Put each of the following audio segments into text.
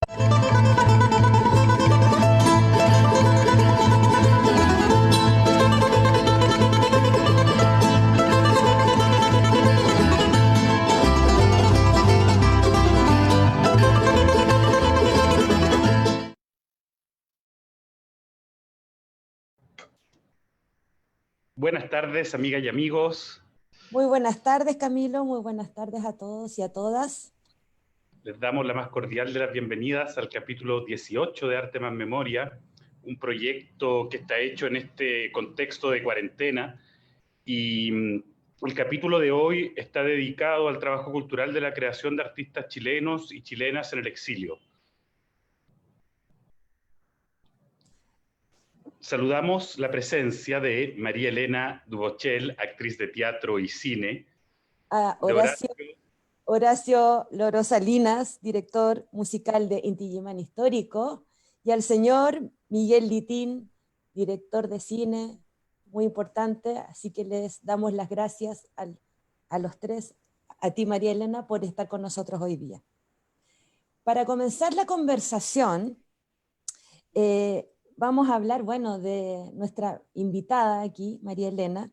Buenas tardes, amigas y amigos. Muy buenas tardes, Camilo. Muy buenas tardes a todos y a todas. Les damos la más cordial de las bienvenidas al capítulo 18 de Arte más Memoria, un proyecto que está hecho en este contexto de cuarentena. Y el capítulo de hoy está dedicado al trabajo cultural de la creación de artistas chilenos y chilenas en el exilio. Saludamos la presencia de María Elena Dubochel, actriz de teatro y cine. Horacio Loro Salinas, director musical de Inti Illimani Histórico, y al señor Miguel Litín, director de cine, muy importante, así que les damos las gracias a los tres, a ti María Elena, por estar con nosotros hoy día. Para comenzar la conversación, vamos a hablar, de nuestra invitada aquí, María Elena.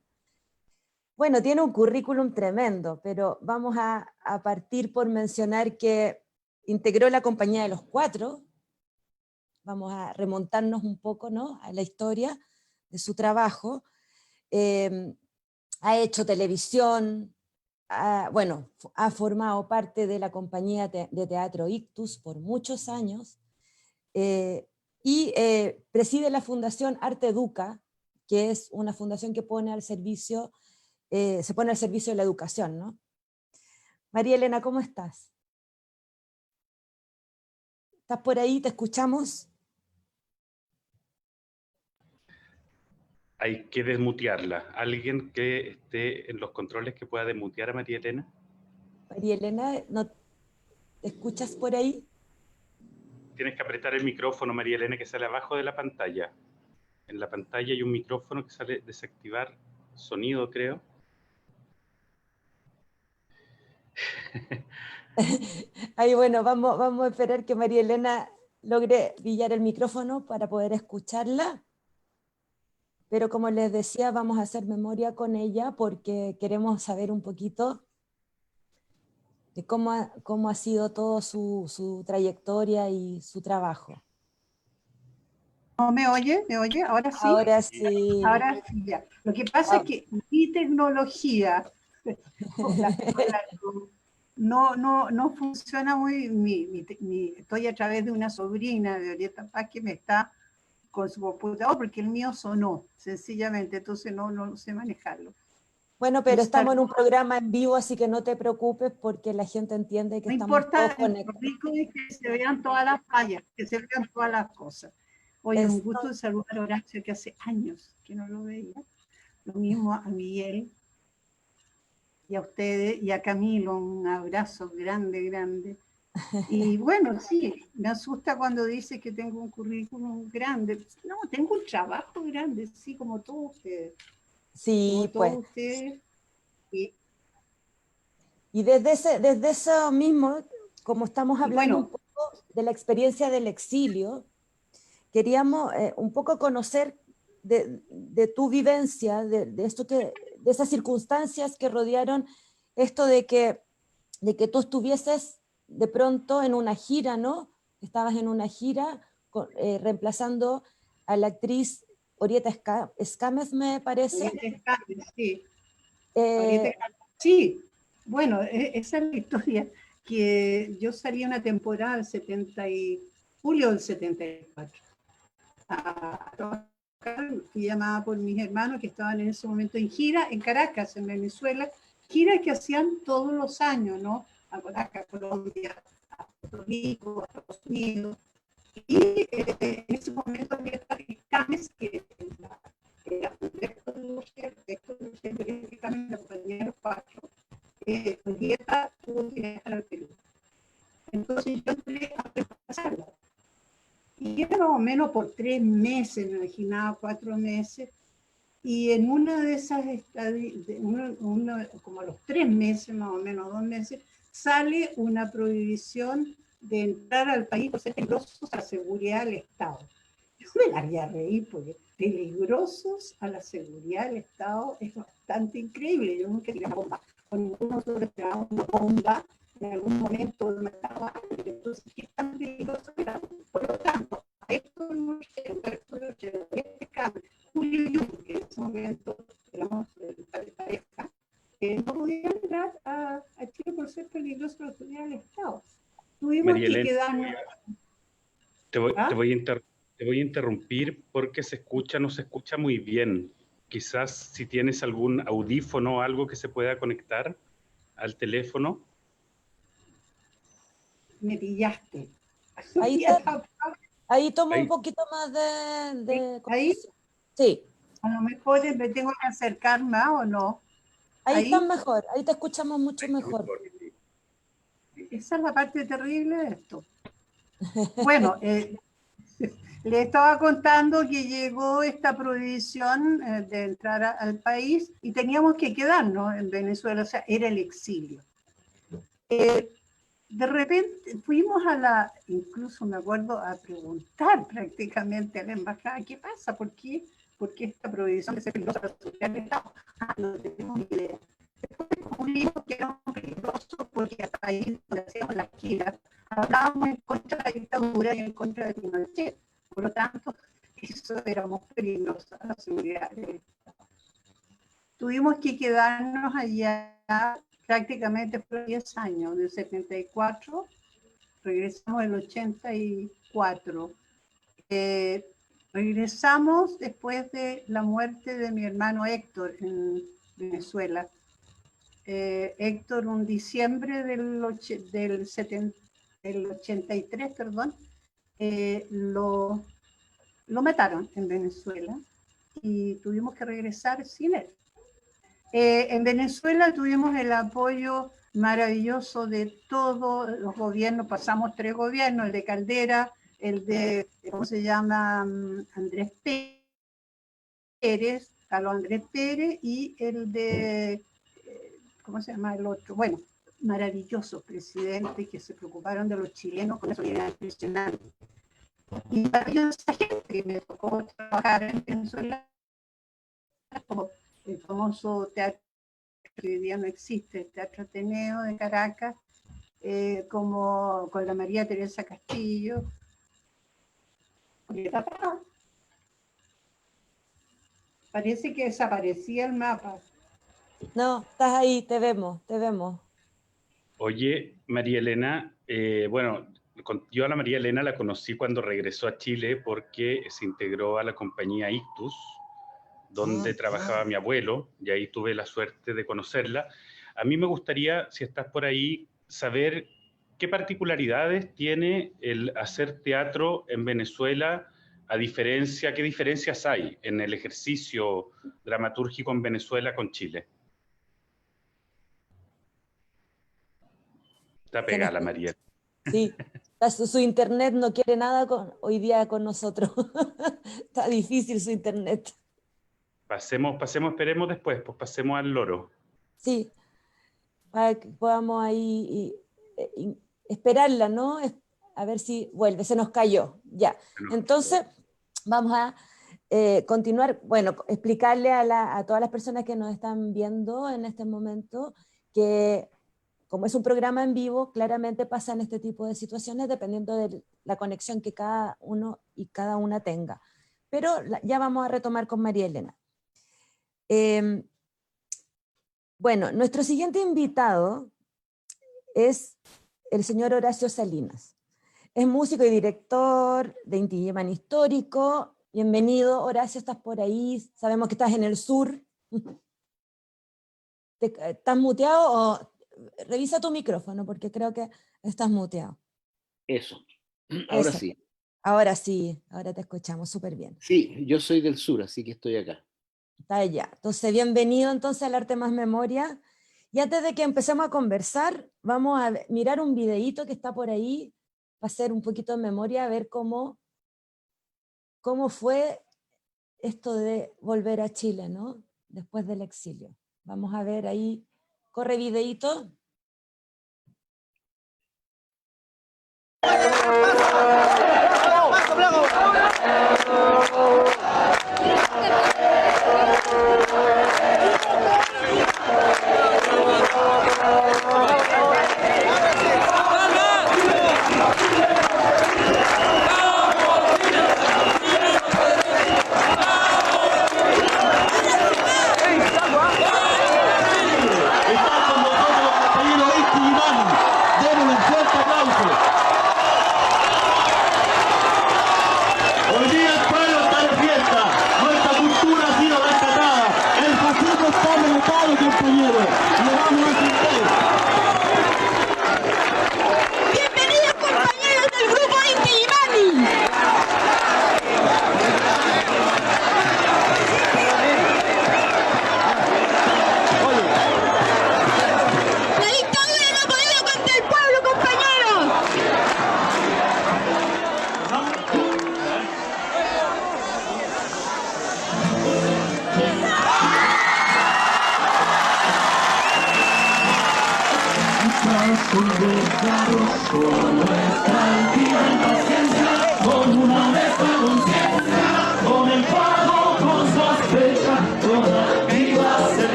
Bueno, tiene un currículum tremendo, pero vamos a partir por mencionar que integró la Compañía de los Cuatro. Vamos a remontarnos un poco, ¿no?, a la historia de su trabajo. Ha hecho televisión, ha formado parte de la Compañía de Teatro Ictus por muchos años, y preside la Fundación Arte Educa, que es una fundación que pone al servicio, se pone al servicio de la educación, ¿no? María Elena, ¿cómo estás? ¿Estás por ahí? ¿Te escuchamos? Hay que desmutearla. ¿Alguien que esté en los controles que pueda desmutear a María Elena? María Elena, ¿no te escuchas por ahí? Tienes que apretar el micrófono, María Elena, que sale abajo de la pantalla. En la pantalla hay un micrófono que sale desactivar sonido, creo. Ahí, bueno, vamos a esperar que María Elena logre pillar el micrófono para poder escucharla. Pero como les decía, vamos a hacer memoria con ella porque queremos saber un poquito de cómo ha sido todo su trayectoria y su trabajo. ¿No me oye? ¿Me oye? ¿Ahora sí? Ahora sí. Ahora sí, ya. Lo que pasa es que mi tecnología no funciona muy... Estoy a través de una sobrina de Orieta Paz que me está con su computador, porque el mío sonó, sencillamente, entonces no sé manejarlo. Bueno, pero estamos en un programa en vivo, así que no te preocupes porque la gente entiende que estamos todos conectados. Lo rico es que se vean todas las fallas, que se vean todas las cosas. Oye, un gusto de saludar a Horacio, que hace años que no lo veía. Lo mismo a Miguel y a ustedes y a Camilo, un abrazo grande, grande. Y bueno, sí, me asusta cuando dice que tengo un currículum grande. No, tengo un trabajo grande, sí, como todos ustedes. Sí, como todos ustedes. Sí. Y desde eso mismo, como estamos hablando un poco de la experiencia del exilio, queríamos un poco conocer de tu vivencia, de esas circunstancias que rodearon esto de que tú estuvieses de pronto en una gira, ¿no? Estabas en una gira reemplazando a la actriz Orieta Escámez, me parece. Orieta Escámez, sí. Sí, bueno, esa es la historia, que yo salí una temporada julio del 74. Fui llamada por mis hermanos que estaban en ese momento en gira en Caracas, en Venezuela, giras que hacían todos los años, ¿no? A Caracas, Colombia, a Puerto Rico, a Estados Unidos. Y en ese momento había Cames, que era un director de la compañía de los Cuatro, Orieta tuvo que viajar al Perú. Entonces yo entré a reemplazarla. Y era más o menos por 3 meses, me imaginaba 4 meses, y en una de esas, como a los 3 meses, más o menos 2 meses, sale una prohibición de entrar al país por ser peligrosos a la seguridad del Estado. Yo me largué a reír porque peligrosos a la seguridad del Estado es bastante increíble. Yo nunca tiré una bomba, con ninguno de nosotros tiramos una bomba, en algún momento mataba a alguien. Entonces, ¿qué tan peligroso era? Por lo tanto, a esto no este cambio, Julio Jung, que en ese momento éramos pareja, no podía entrar a Chile por ser peligroso para la seguridad del Estado. Tuvimos María que Elena, quedarnos. te ¿Ah? voy te voy a interrumpir porque no se escucha muy bien. Quizás si tienes algún audífono o algo que se pueda conectar al teléfono. Me pillaste. Ahí, ahí tomo un Ahí, poquito más de Ahí, conexión. Sí, a lo mejor me tengo que acercar más o no. ahí estás Ahí, mejor, ahí te escuchamos mucho ahí está mejor. mejor. esa es la parte terrible de esto. Bueno, le estaba contando que llegó esta prohibición de entrar al país y teníamos que quedarnos en Venezuela, o sea, era el exilio. De repente fuimos incluso me acuerdo, a preguntar prácticamente a la embajada, ¿qué pasa? ¿Por qué esta prohibición de ser peligrosa para la seguridad del Estado? No tenemos ni idea. Después descubrimos que era peligroso porque ahí donde hacíamos las giras hablábamos en contra de la dictadura y en contra de Pinochet. Por lo tanto, eso era muy peligroso a la seguridad del Estado. Tuvimos que quedarnos allá prácticamente por 10 años, del 74, regresamos el 84. Regresamos después de la muerte de mi hermano Héctor en Venezuela. Héctor, un diciembre del 83, perdón, lo mataron en Venezuela y tuvimos que regresar sin él. En Venezuela tuvimos el apoyo maravilloso de todos los gobiernos, pasamos 3 gobiernos, el de Caldera, el de, ¿cómo se llama? Andrés Pérez, Carlos Andrés Pérez, y el de, ¿cómo se llama el otro? Bueno, maravillosos presidentes que se preocuparon de los chilenos con una solidaridad impresionante. Y maravillosa gente que me tocó trabajar en Venezuela, como el famoso teatro que hoy día no existe, el Teatro Ateneo de Caracas, como con la María Teresa Castillo. Parece que desaparecía el mapa. No, estás ahí, te vemos, te vemos. Oye, María Elena, bueno, yo a la María Elena la conocí cuando regresó a Chile porque se integró a la compañía Ictus, donde trabajaba mi abuelo, y ahí tuve la suerte de conocerla. A mí me gustaría, si estás por ahí, saber qué particularidades tiene el hacer teatro en Venezuela, qué diferencias hay en el ejercicio dramatúrgico en Venezuela con Chile. Está Se nos- pegada la María. Sí, su internet no quiere nada hoy día con nosotros. Está difícil su internet. Pasemos, esperemos después, pues pasemos al loro. Sí, para que podamos ahí esperarla, ¿no? A ver si vuelve, se nos cayó. Ya, entonces vamos a continuar, bueno, explicarle a todas las personas que nos están viendo en este momento que como es un programa en vivo, claramente pasan este tipo de situaciones dependiendo de la conexión que cada uno y cada una tenga. Pero ya vamos a retomar con María Elena. Bueno, nuestro siguiente invitado es el señor Horacio Salinas. Es músico y director de Inti Illimani Histórico. Bienvenido, Horacio, estás por ahí. Sabemos que estás en el sur. ¿Estás muteado o revisa tu micrófono? Porque creo que estás muteado. Eso. Ahora Eso. sí. Ahora sí, ahora te escuchamos súper bien. Sí, yo soy del sur, así que estoy acá. Está allá. Entonces, bienvenido entonces al Arte Más Memoria. Y antes de que empecemos a conversar, vamos a mirar un videíto que está por ahí, para hacer un poquito de memoria, a ver cómo fue esto de volver a Chile, ¿no? Después del exilio. Vamos a ver ahí, corre videíto.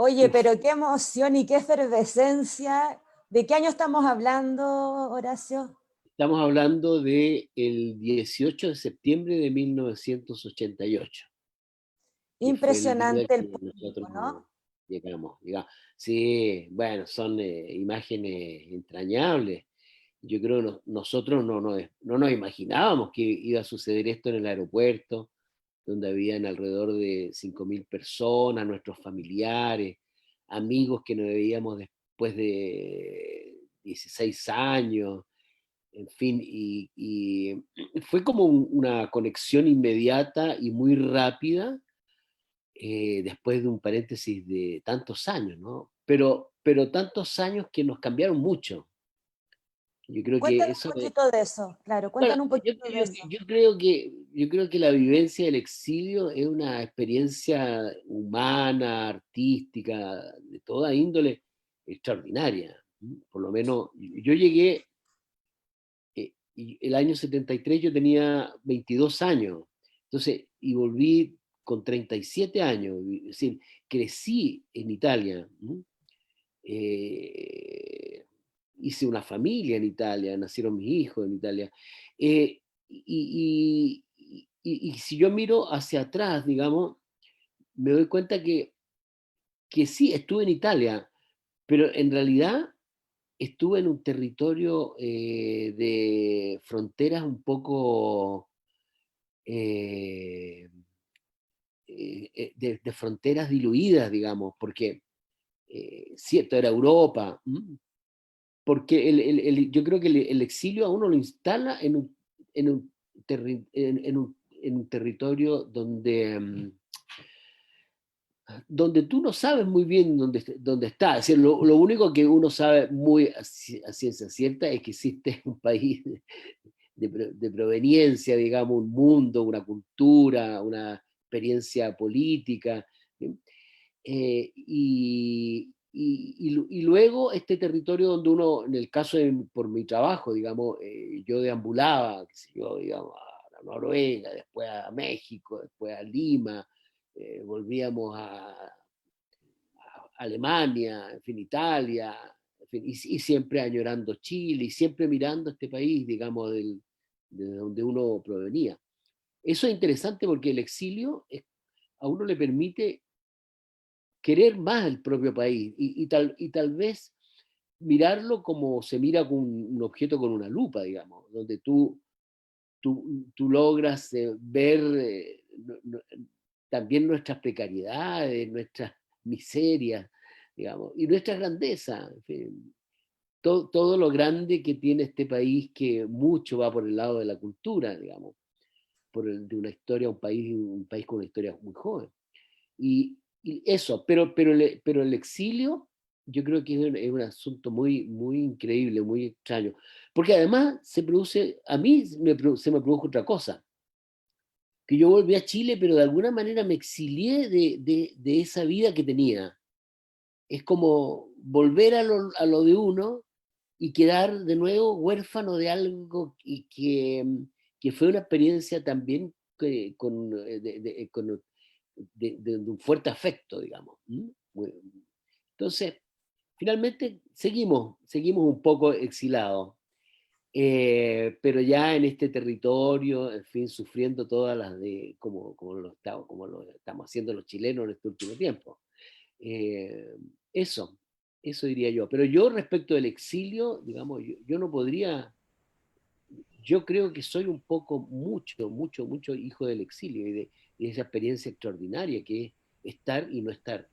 Oye, pero qué emoción y qué efervescencia. ¿De qué año estamos hablando, Horacio? Estamos hablando del 18 de septiembre de 1988. Impresionante el Que nosotros público, ¿no? llegamos. Sí, bueno, son imágenes entrañables. Yo creo que nosotros no nos imaginábamos que iba a suceder esto en el aeropuerto, donde habían alrededor de 5.000 personas, nuestros familiares, amigos que nos veíamos después de 16 años, en fin, y fue como una conexión inmediata y muy rápida, después de un paréntesis de tantos años, ¿no? Pero tantos años que nos cambiaron mucho. Yo creo que Cuéntanos eso... un poquito de eso, claro, Bueno, cuéntanos un poquito de eso. yo creo que la vivencia del exilio es una experiencia humana, artística, de toda índole, extraordinaria. Por lo menos yo llegué, y el año 73 yo tenía 22 años, entonces, y volví con 37 años, es decir, crecí en Italia. Eh, Hice una familia en Italia, nacieron mis hijos en Italia. Y si yo miro hacia atrás, digamos, me doy cuenta que sí, estuve en Italia, pero en realidad estuve en un territorio de fronteras un poco, de fronteras diluidas, digamos, porque cierto, era Europa, porque yo creo que el exilio a uno lo instala en un, en un territorio donde tú no sabes muy bien dónde está. Es decir, lo único que uno sabe muy a ciencia cierta es que existe un país de proveniencia, digamos, un mundo, una cultura, una experiencia política. ¿Sí? Y luego este territorio donde uno, en el caso por mi trabajo, digamos, yo deambulaba, qué sé yo, digamos, a Noruega, después a México, después a Lima, volvíamos Alemania, en fin, Italia, en fin, y siempre añorando Chile, y siempre mirando este país, digamos, de donde uno provenía. Eso es interesante porque el exilio a uno le permite querer más el propio país y tal vez mirarlo como se mira con un objeto con una lupa, digamos, donde tú logras ver también nuestras precariedades, nuestras miserias, digamos, y nuestra grandeza, en fin, todo lo grande que tiene este país, que mucho va por el lado de la cultura, digamos, de una historia, un país con una historia muy joven. Y eso, pero el exilio yo creo que es un asunto muy, muy increíble, muy extraño, porque además a mí se me produjo otra cosa, que yo volví a Chile, pero de alguna manera me exilié de esa vida que tenía. Es como volver a lo de uno y quedar de nuevo huérfano de algo que fue una experiencia también de un fuerte afecto, digamos. Entonces, finalmente seguimos un poco exilados, pero ya en este territorio, en fin, sufriendo todas las como lo estamos haciendo los chilenos en este último tiempo. Eh, eso, eso diría yo. Pero yo respecto del exilio, digamos, yo no podría, yo creo que soy un poco, mucho hijo del exilio y de esa experiencia extraordinaria que es estar y no estar.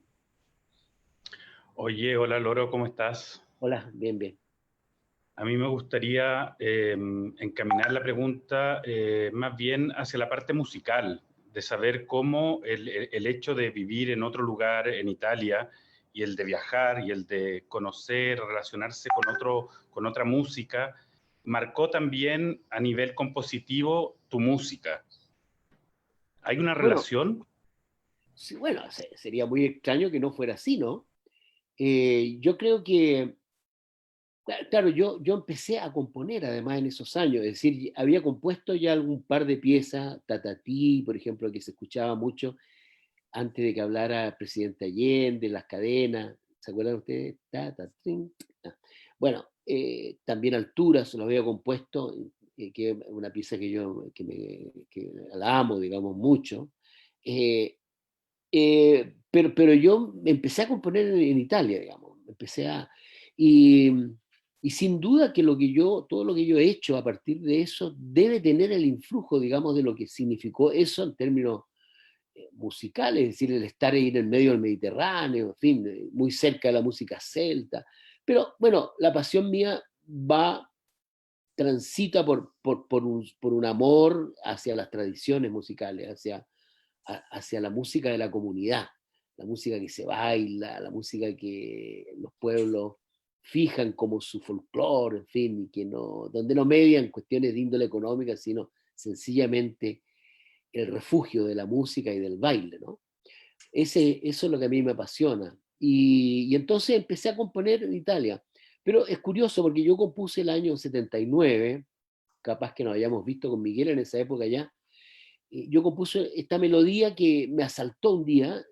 Oye, hola Loro, ¿cómo estás? Hola, bien, bien. A mí me gustaría encaminar la pregunta más bien hacia la parte musical, de saber cómo el hecho de vivir en otro lugar, en Italia, y el de viajar y el de conocer, relacionarse con otra música, marcó también a nivel compositivo tu música. ¿Hay una Bueno, relación? sí, bueno, sería muy extraño que no fuera así, ¿no? Yo creo que, claro, yo empecé a componer además en esos años, es decir, había compuesto ya algún par de piezas, Tatatí, por ejemplo, que se escuchaba mucho antes de que hablara el presidente Allende, Las Cadenas, ¿se acuerdan ustedes? Tatatín. Bueno, también Alturas lo había compuesto, que es una pieza que la amo, digamos, mucho. Eh, pero yo empecé a componer en Italia, digamos, y, y sin duda que todo lo que yo he hecho a partir de eso debe tener el influjo, digamos, de lo que significó eso en términos musicales, es decir, el estar ahí en el medio del Mediterráneo, en fin, muy cerca de la música celta. Pero bueno, la pasión mía transita por un amor hacia las tradiciones musicales, hacia la música de la comunidad, la música que se baila, la música que los pueblos fijan como su folclore, en fin, y donde no median cuestiones de índole económica, sino sencillamente el refugio de la música y del baile, ¿no? Eso es lo que a mí me apasiona. Y entonces empecé a componer en Italia. Pero es curioso porque yo compuse el año 79, capaz que nos hayamos visto con Miguel en esa época ya. Yo compuse esta melodía que me asaltó un día,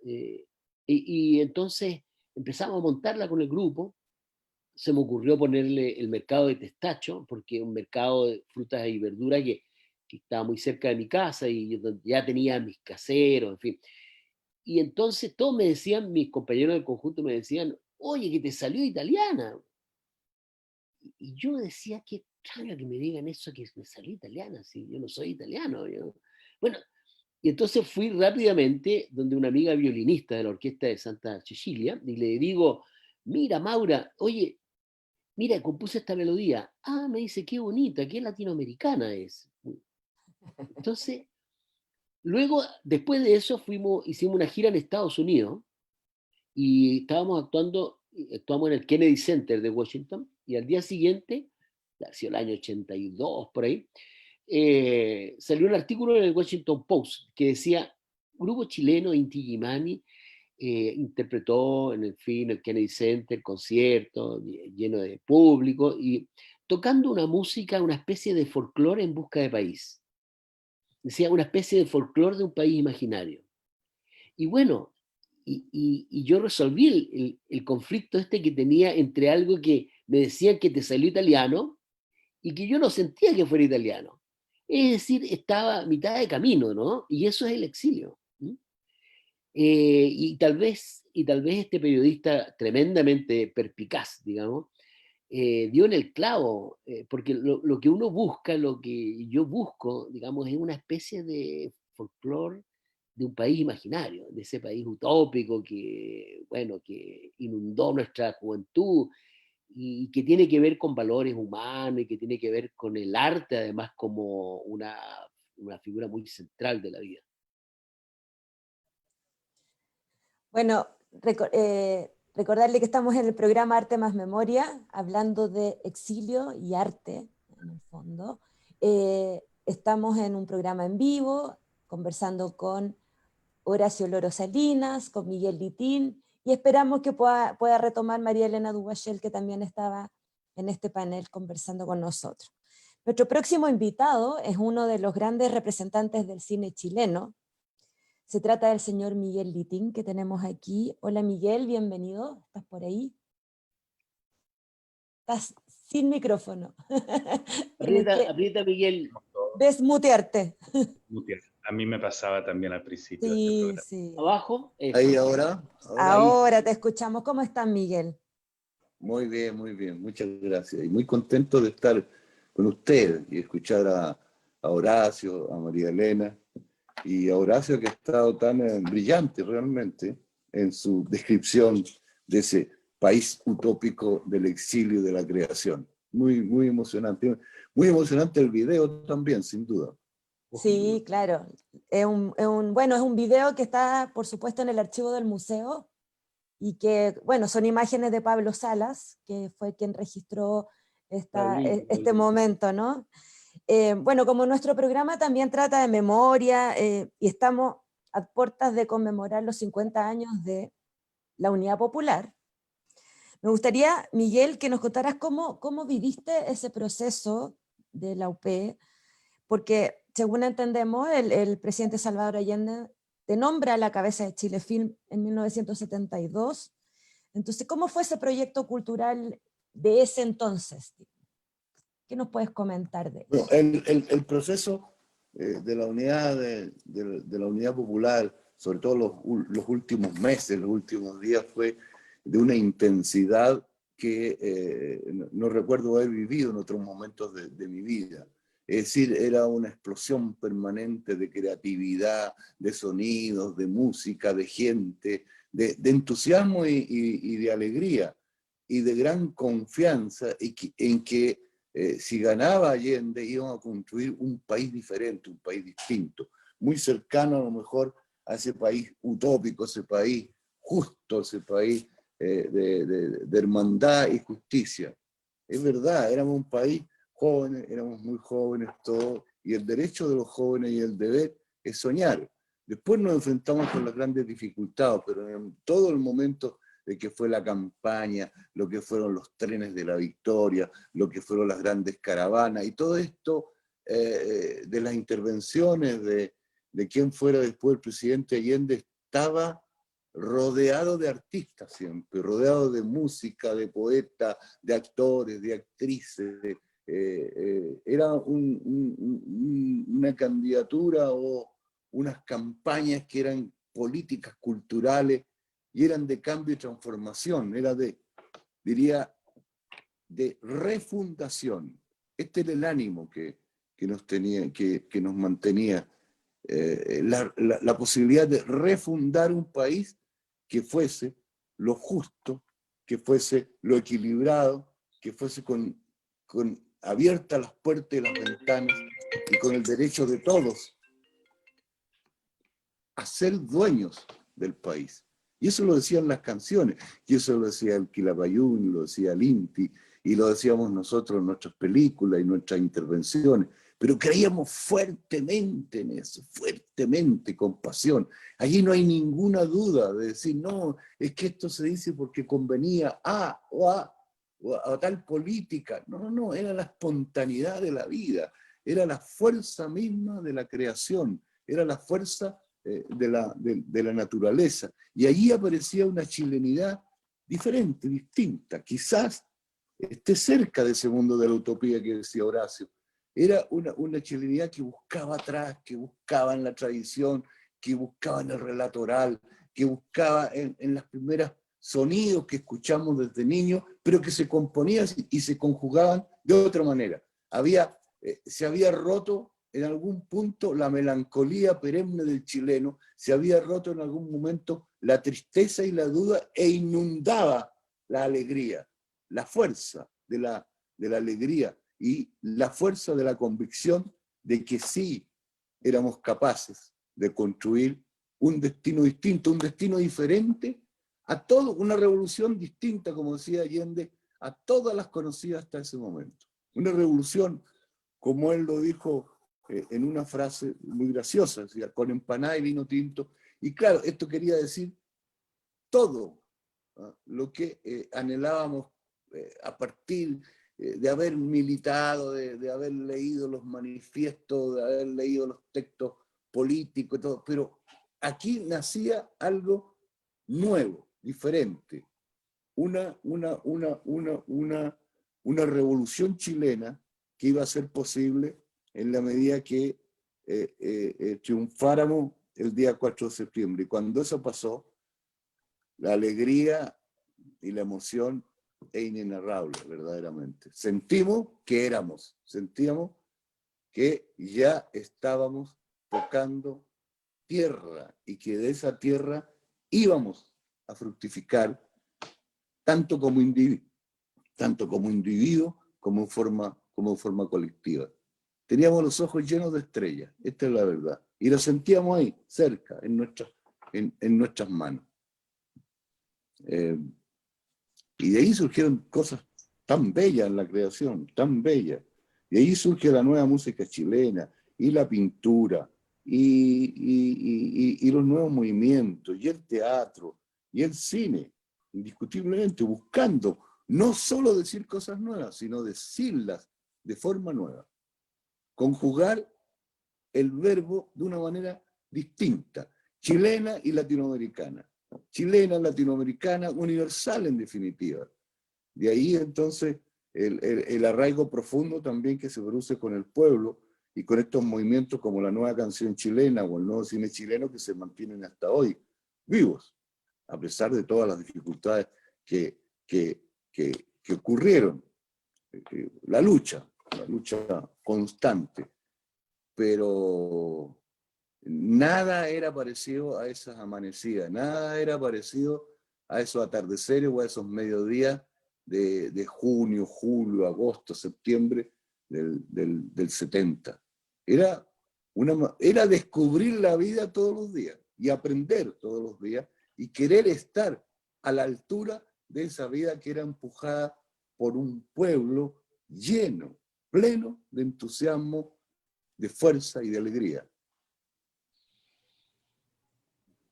y entonces empezamos a montarla con el grupo. Se me ocurrió ponerle el mercado de Testacho, porque es un mercado de frutas y verduras que estaba muy cerca de mi casa y yo ya tenía mis caseros, en fin. Y entonces todos me decían, mis compañeros del conjunto me decían, oye, que te salió italiana. Y yo decía, qué extraño que me digan eso, que me salió italiana, si yo no soy italiano. Bueno, y entonces fui rápidamente donde una amiga violinista de la orquesta de Santa Cecilia y le digo, mira, Maura, oye, mira, compuse esta melodía. Ah, me dice, qué bonita, qué latinoamericana es. Entonces, luego, después de eso, hicimos una gira en Estados Unidos y actuamos en el Kennedy Center de Washington, y al día siguiente, hacia el año 82, por ahí, salió un artículo en el Washington Post que decía, grupo chileno Inti Illimani interpretó en el Kennedy Center, concierto lleno de público, y tocando una música, una especie de folclore en busca de país. Decía, una especie de folclore de un país imaginario. Y bueno, y yo resolví el conflicto este que tenía entre algo que me decían que te salió italiano y que yo no sentía que fuera italiano. Es decir, estaba a mitad de camino, ¿no? Y eso es el exilio. Y tal vez este periodista tremendamente perspicaz, digamos, dio en el clavo, porque lo que uno busca, lo que yo busco, digamos, es una especie de folclore de un país imaginario, de ese país utópico que, bueno, que inundó nuestra juventud y que tiene que ver con valores humanos y que tiene que ver con el arte, además, como una figura muy central de la vida. Bueno, recordarle que estamos en el programa Arte más Memoria, hablando de exilio y arte, en el fondo. Estamos en un programa en vivo, conversando con Horacio Loro Salinas, con Miguel Litín, y esperamos que pueda retomar María Elena Duguachel, que también estaba en este panel conversando con nosotros. Nuestro próximo invitado es uno de los grandes representantes del cine chileno. Se trata del señor Miguel Litín, que tenemos aquí. Hola Miguel, bienvenido. ¿Estás por ahí? Estás sin micrófono. Aprieta, Miguel. Desmutearte. A mí me pasaba también al principio de este Sí, programa. sí. Abajo. Ahí ahora. Ahora te escuchamos. ¿Cómo estás, Miguel? Muy bien, muy bien. Muchas gracias. Y muy contento de estar con ustedes y escuchar a Horacio, a María Elena y a Horacio, que ha estado tan brillante realmente en su descripción de ese país utópico del exilio y de la creación. Muy, muy emocionante. Muy emocionante el video también, sin duda. Sí, claro. Es un video que está, por supuesto, en el archivo del museo y que, bueno, son imágenes de Pablo Salas, que fue quien registró este momento, ¿no? Bueno, como nuestro programa también trata de memoria y estamos a puertas de conmemorar los 50 años de la Unidad Popular, me gustaría, Miguel, que nos contaras cómo viviste ese proceso de la UP, porque según entendemos, el presidente Salvador Allende te nombra a la cabeza de Chile Film en 1972. Entonces, ¿cómo fue ese proyecto cultural de ese entonces? ¿Qué nos puedes comentar de eso? Bueno, el proceso de la unidad de la unidad popular, sobre todo los últimos meses, los últimos días, fue de una intensidad que no recuerdo haber vivido en otros momentos de mi vida. Es decir, era una explosión permanente de creatividad, de sonidos, de música, de gente, de entusiasmo y de alegría, y de gran confianza en que si ganaba Allende íbamos a construir un país diferente, un país distinto, muy cercano a lo mejor a ese país utópico, ese país justo, ese país de hermandad y justicia. Es verdad, éramos un país jóvenes, éramos muy jóvenes todos, y el derecho de los jóvenes y el deber es soñar. Después nos enfrentamos con las grandes dificultades, pero en todo el momento de que fue la campaña, lo que fueron los trenes de la victoria, lo que fueron las grandes caravanas, y todo esto de las intervenciones de quien fuera después el presidente Allende, estaba rodeado de artistas siempre, rodeado de música, de poetas, de actores, de actrices. Era una candidatura o unas campañas que eran políticas culturales y eran de cambio y transformación, era diría, de refundación. Este era el ánimo que nos mantenía, la posibilidad de refundar un país que fuese lo justo, que fuese lo equilibrado, que fuese con abiertas las puertas y las ventanas y con el derecho de todos a ser dueños del país. Y eso lo decían las canciones, y eso lo decía el Quilapayún, lo decía el Inti, y lo decíamos nosotros en nuestras películas y nuestras intervenciones, pero creíamos fuertemente en eso, fuertemente, con pasión. Allí no hay ninguna duda de decir, no, es que esto se dice porque convenía a tal política. No, no, era la espontaneidad de la vida, era la fuerza misma de la creación, era la fuerza de la naturaleza. Y allí aparecía una chilenidad diferente, distinta. Quizás esté cerca de ese mundo de la utopía que decía Horacio. Era una chilenidad que buscaba atrás, que buscaba en la tradición, que buscaba en el relato oral, que buscaba en las primeras sonidos que escuchamos desde niños, pero que se componían y se conjugaban de otra manera. Se había roto en algún punto la melancolía perenne del chileno, se había roto en algún momento la tristeza y la duda e inundaba la alegría, la fuerza de la alegría y la fuerza de la convicción de que sí éramos capaces de construir un destino distinto, un destino diferente a todo, una revolución distinta, como decía Allende, a todas las conocidas hasta ese momento. Una revolución, como él lo dijo en una frase muy graciosa, decía, con empanada y vino tinto. Y claro, esto quería decir todo lo que anhelábamos a partir de haber militado, de haber leído los manifiestos, de haber leído los textos políticos y todo, pero aquí nacía algo nuevo, diferente, una revolución chilena que iba a ser posible en la medida que triunfáramos el día 4 de septiembre. Y cuando eso pasó, la alegría y la emoción es inenarrable, verdaderamente. Sentimos que sentíamos que ya estábamos tocando tierra y que de esa tierra íbamos a fructificar tanto como individuo como en forma colectiva. Teníamos los ojos llenos de estrellas, esta es la verdad, y lo sentíamos ahí, cerca, en nuestras manos. Y de ahí surgieron cosas tan bellas en la creación, tan bellas. Y ahí surge la nueva música chilena, y la pintura, y los nuevos movimientos, y el teatro, y el cine, indiscutiblemente, buscando no solo decir cosas nuevas, sino decirlas de forma nueva. Conjugar el verbo de una manera distinta, chilena y latinoamericana. Chilena, latinoamericana, universal en definitiva. De ahí entonces el arraigo profundo también que se produce con el pueblo y con estos movimientos como la nueva canción chilena o el nuevo cine chileno que se mantienen hasta hoy vivos, a pesar de todas las dificultades que ocurrieron. La lucha constante, pero nada era parecido a esas amanecidas, nada era parecido a esos atardeceres o a esos mediodías de junio, julio, agosto, septiembre del 70. Era descubrir la vida todos los días y aprender todos los días y querer estar a la altura de esa vida que era empujada por un pueblo lleno, pleno de entusiasmo, de fuerza y de alegría.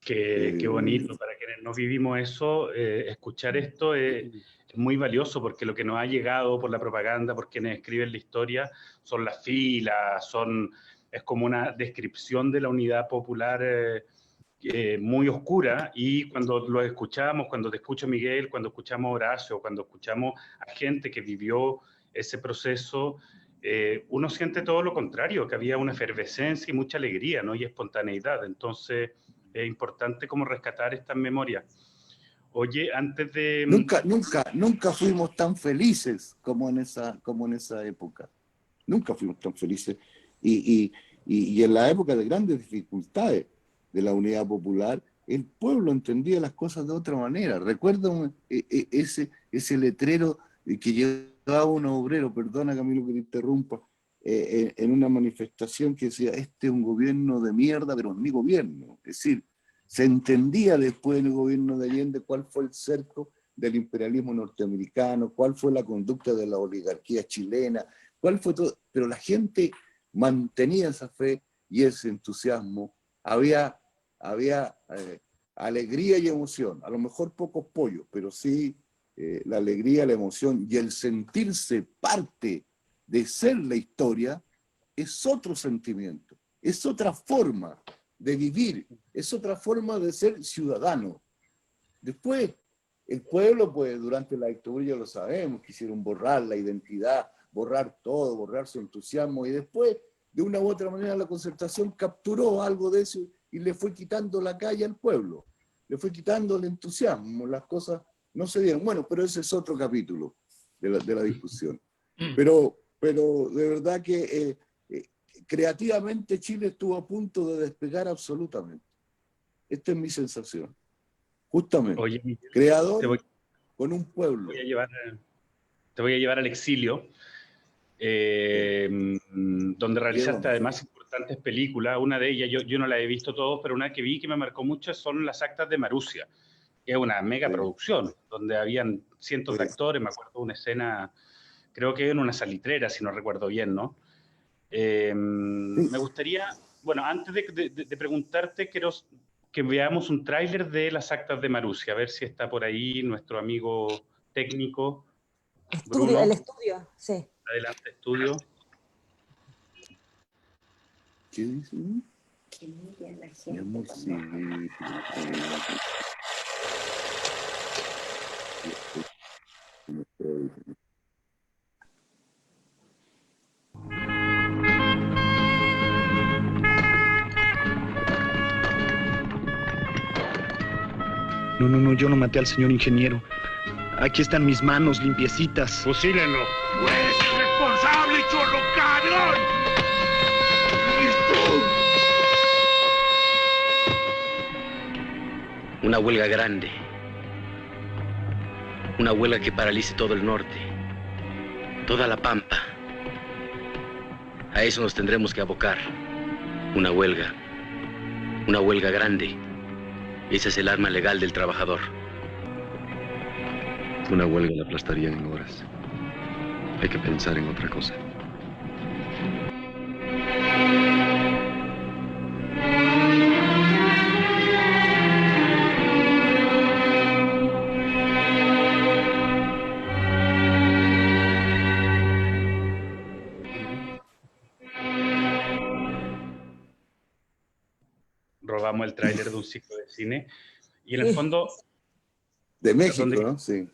Qué bonito, para quienes no vivimos eso, escuchar esto es muy valioso, porque lo que nos ha llegado por la propaganda, por quienes escriben la historia, son las filas, es como una descripción de la unidad popular muy oscura, y cuando lo escuchamos, cuando te escucho Miguel, cuando escuchamos a Horacio, cuando escuchamos a gente que vivió ese proceso, uno siente todo lo contrario, que había una efervescencia y mucha alegría, ¿no? Y espontaneidad. Entonces es importante como rescatar estas memorias. Oye, antes de... Nunca fuimos tan felices como en esa época. Nunca fuimos tan felices. Y en la época de grandes dificultades de la unidad popular, el pueblo entendía las cosas de otra manera. Recuerdo ese letrero que llevaba un obrero, perdona Camilo que te interrumpa, en una manifestación que decía, este es un gobierno de mierda, pero es mi gobierno. Es decir, se entendía después en el gobierno de Allende cuál fue el cerco del imperialismo norteamericano, cuál fue la conducta de la oligarquía chilena, cuál fue todo, pero la gente mantenía esa fe y ese entusiasmo. Había alegría y emoción, a lo mejor pocos pollos, pero sí la alegría, la emoción y el sentirse parte de ser la historia es otro sentimiento, es otra forma de vivir, es otra forma de ser ciudadano. Después, el pueblo, pues durante la dictadura ya lo sabemos, quisieron borrar la identidad, borrar todo, borrar su entusiasmo, y después, de una u otra manera, la Concertación capturó algo de eso y le fue quitando la calle al pueblo, le fue quitando el entusiasmo, las cosas no se dieron. Bueno, pero ese es otro capítulo de la discusión. Pero de verdad que creativamente Chile estuvo a punto de despegar absolutamente. Esta es mi sensación. Justamente. Oye, Miguel, creador con un pueblo. Te voy a llevar al exilio, donde realizaste además importantes películas. Una de ellas, yo no la he visto todas, pero una que vi que me marcó mucho son Las Actas de Marusia, que es una mega producción, donde habían cientos de actores. Me acuerdo de una escena, creo que en una salitrera, si no recuerdo bien, ¿no? Me gustaría, bueno, antes de preguntarte, quiero que veamos un tráiler de Las Actas de Marusia, a ver si está por ahí nuestro amigo técnico. Bruno, el estudio, sí. Adelante, estudio. ¿Qué dice? Que mire la gente. No, yo no maté al señor ingeniero. Aquí están mis manos limpiecitas. Fusílenlo. ¡Tú eres el responsable, chorro cabrón! Una huelga grande. Una huelga que paralice todo el norte. Toda la pampa. A eso nos tendremos que abocar. Una huelga. Una huelga grande. Ese es el arma legal del trabajador. Una huelga la aplastaría en horas. Hay que pensar en otra cosa. Robamos el tráiler de un ciclo de cine. Y en el fondo... De México, ¿no? Sí.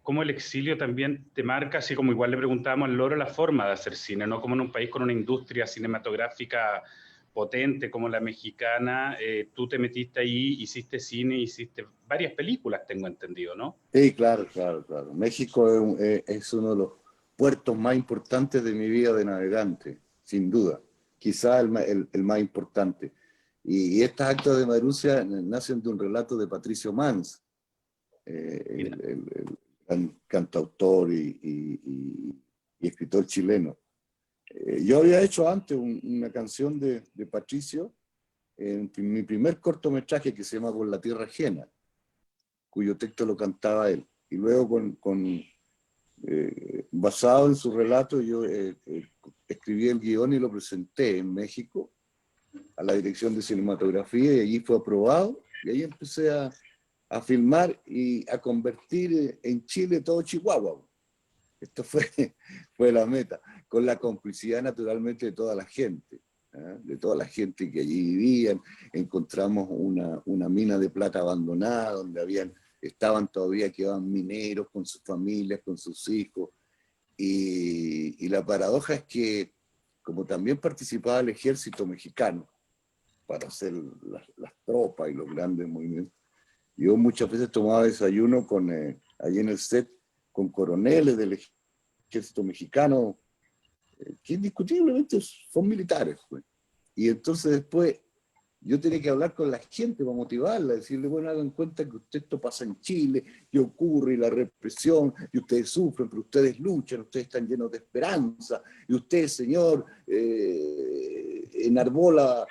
Cómo el exilio también te marca, así como igual le preguntábamos al Loro, la forma de hacer cine, ¿no? Como en un país con una industria cinematográfica potente como la mexicana, tú te metiste ahí, hiciste cine, hiciste varias películas, tengo entendido, ¿no? Sí, claro. México es uno de los puertos más importantes de mi vida de navegante, sin duda. Quizá el más importante. Y estas Actas de Marusia nacen de un relato de Patricio Mans, el cantautor y escritor chileno. Yo había hecho antes una canción de Patricio en mi primer cortometraje que se llama Por la Tierra Ajena, cuyo texto lo cantaba él. Y luego, basado en su relato, yo escribí el guión y lo presenté en México a la Dirección de Cinematografía, y allí fue aprobado, y ahí empecé a filmar y a convertir en Chile todo Chihuahua. Esto fue la meta, con la complicidad naturalmente de toda la gente, de toda la gente que allí vivían. Encontramos una mina de plata abandonada, donde estaban todavía, quedaban mineros con sus familias, con sus hijos, y la paradoja es que, como también participaba el ejército mexicano para hacer las tropas y los grandes movimientos, yo muchas veces tomaba desayuno allí en el set con coroneles del ejército mexicano, que indiscutiblemente son militares, pues. Y entonces después yo tenía que hablar con la gente para motivarla, decirle, bueno, hagan cuenta que esto pasa en Chile, y ocurre, y la represión, y ustedes sufren, pero ustedes luchan, ustedes están llenos de esperanza, y usted, señor, enarbola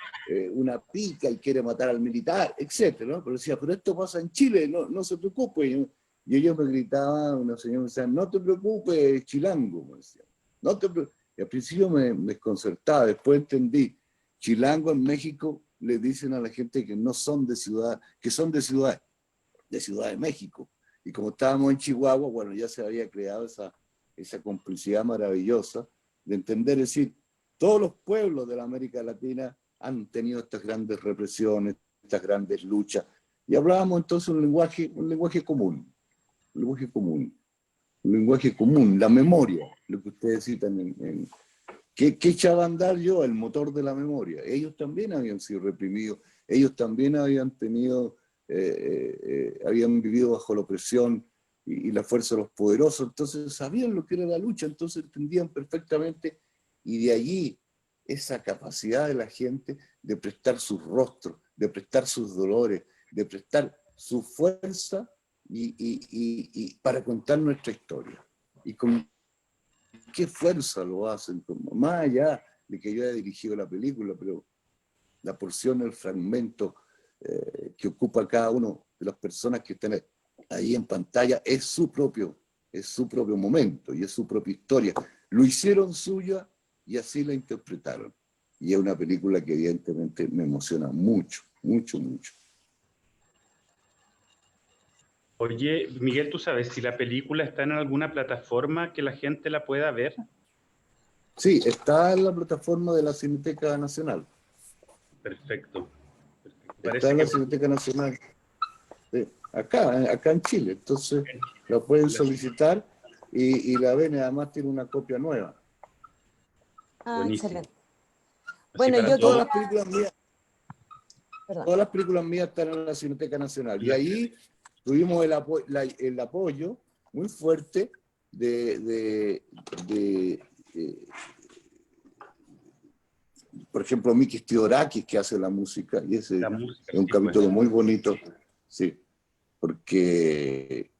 una pica y quiere matar al militar, etc., ¿no? Pero decía, pero esto pasa en Chile, no se preocupe. Y ellos me gritaban, una señora me decía, no te preocupes, chilango, me decía. No te preocupes. Y al principio me desconcertaba, después entendí. Chilango en México le dicen a la gente que no son de ciudad, que son de Ciudad de México. Y como estábamos en Chihuahua, bueno, ya se había creado esa complicidad maravillosa de entender, es decir, todos los pueblos de la América Latina han tenido estas grandes represiones, estas grandes luchas. Y hablábamos entonces un lenguaje común, un lenguaje común, un lenguaje común, la memoria, lo que ustedes citan ¿qué echaba a andar yo? El motor de la memoria. Ellos también habían sido reprimidos, ellos también habían tenido, habían vivido bajo la opresión y la fuerza de los poderosos, entonces sabían lo que era la lucha, entonces entendían perfectamente, y de allí esa capacidad de la gente de prestar sus rostros, de prestar sus dolores, de prestar su fuerza y para contar nuestra historia. Y con qué fuerza lo hacen, más allá de que yo haya dirigido la película, pero la porción, el fragmento que ocupa cada uno de las personas que están ahí en pantalla es su propio momento y es su propia historia. Lo hicieron suya y así la interpretaron. Y es una película que evidentemente me emociona mucho, mucho, mucho. Oye, Miguel, ¿tú sabes si la película está en alguna plataforma que la gente la pueda ver? Sí, está en la plataforma de la Cineteca Nacional. Perfecto. Está en la Cineteca Nacional. Acá en Chile. Entonces la pueden solicitar y la ven, además tiene una copia nueva. Excelente. Bueno, yo todas las películas mías están en la Cineteca Nacional. Y ahí tuvimos el apoyo muy fuerte por ejemplo, Mikis Theodorakis, que hace la música, y ese es un capítulo muy bonito, sí, porque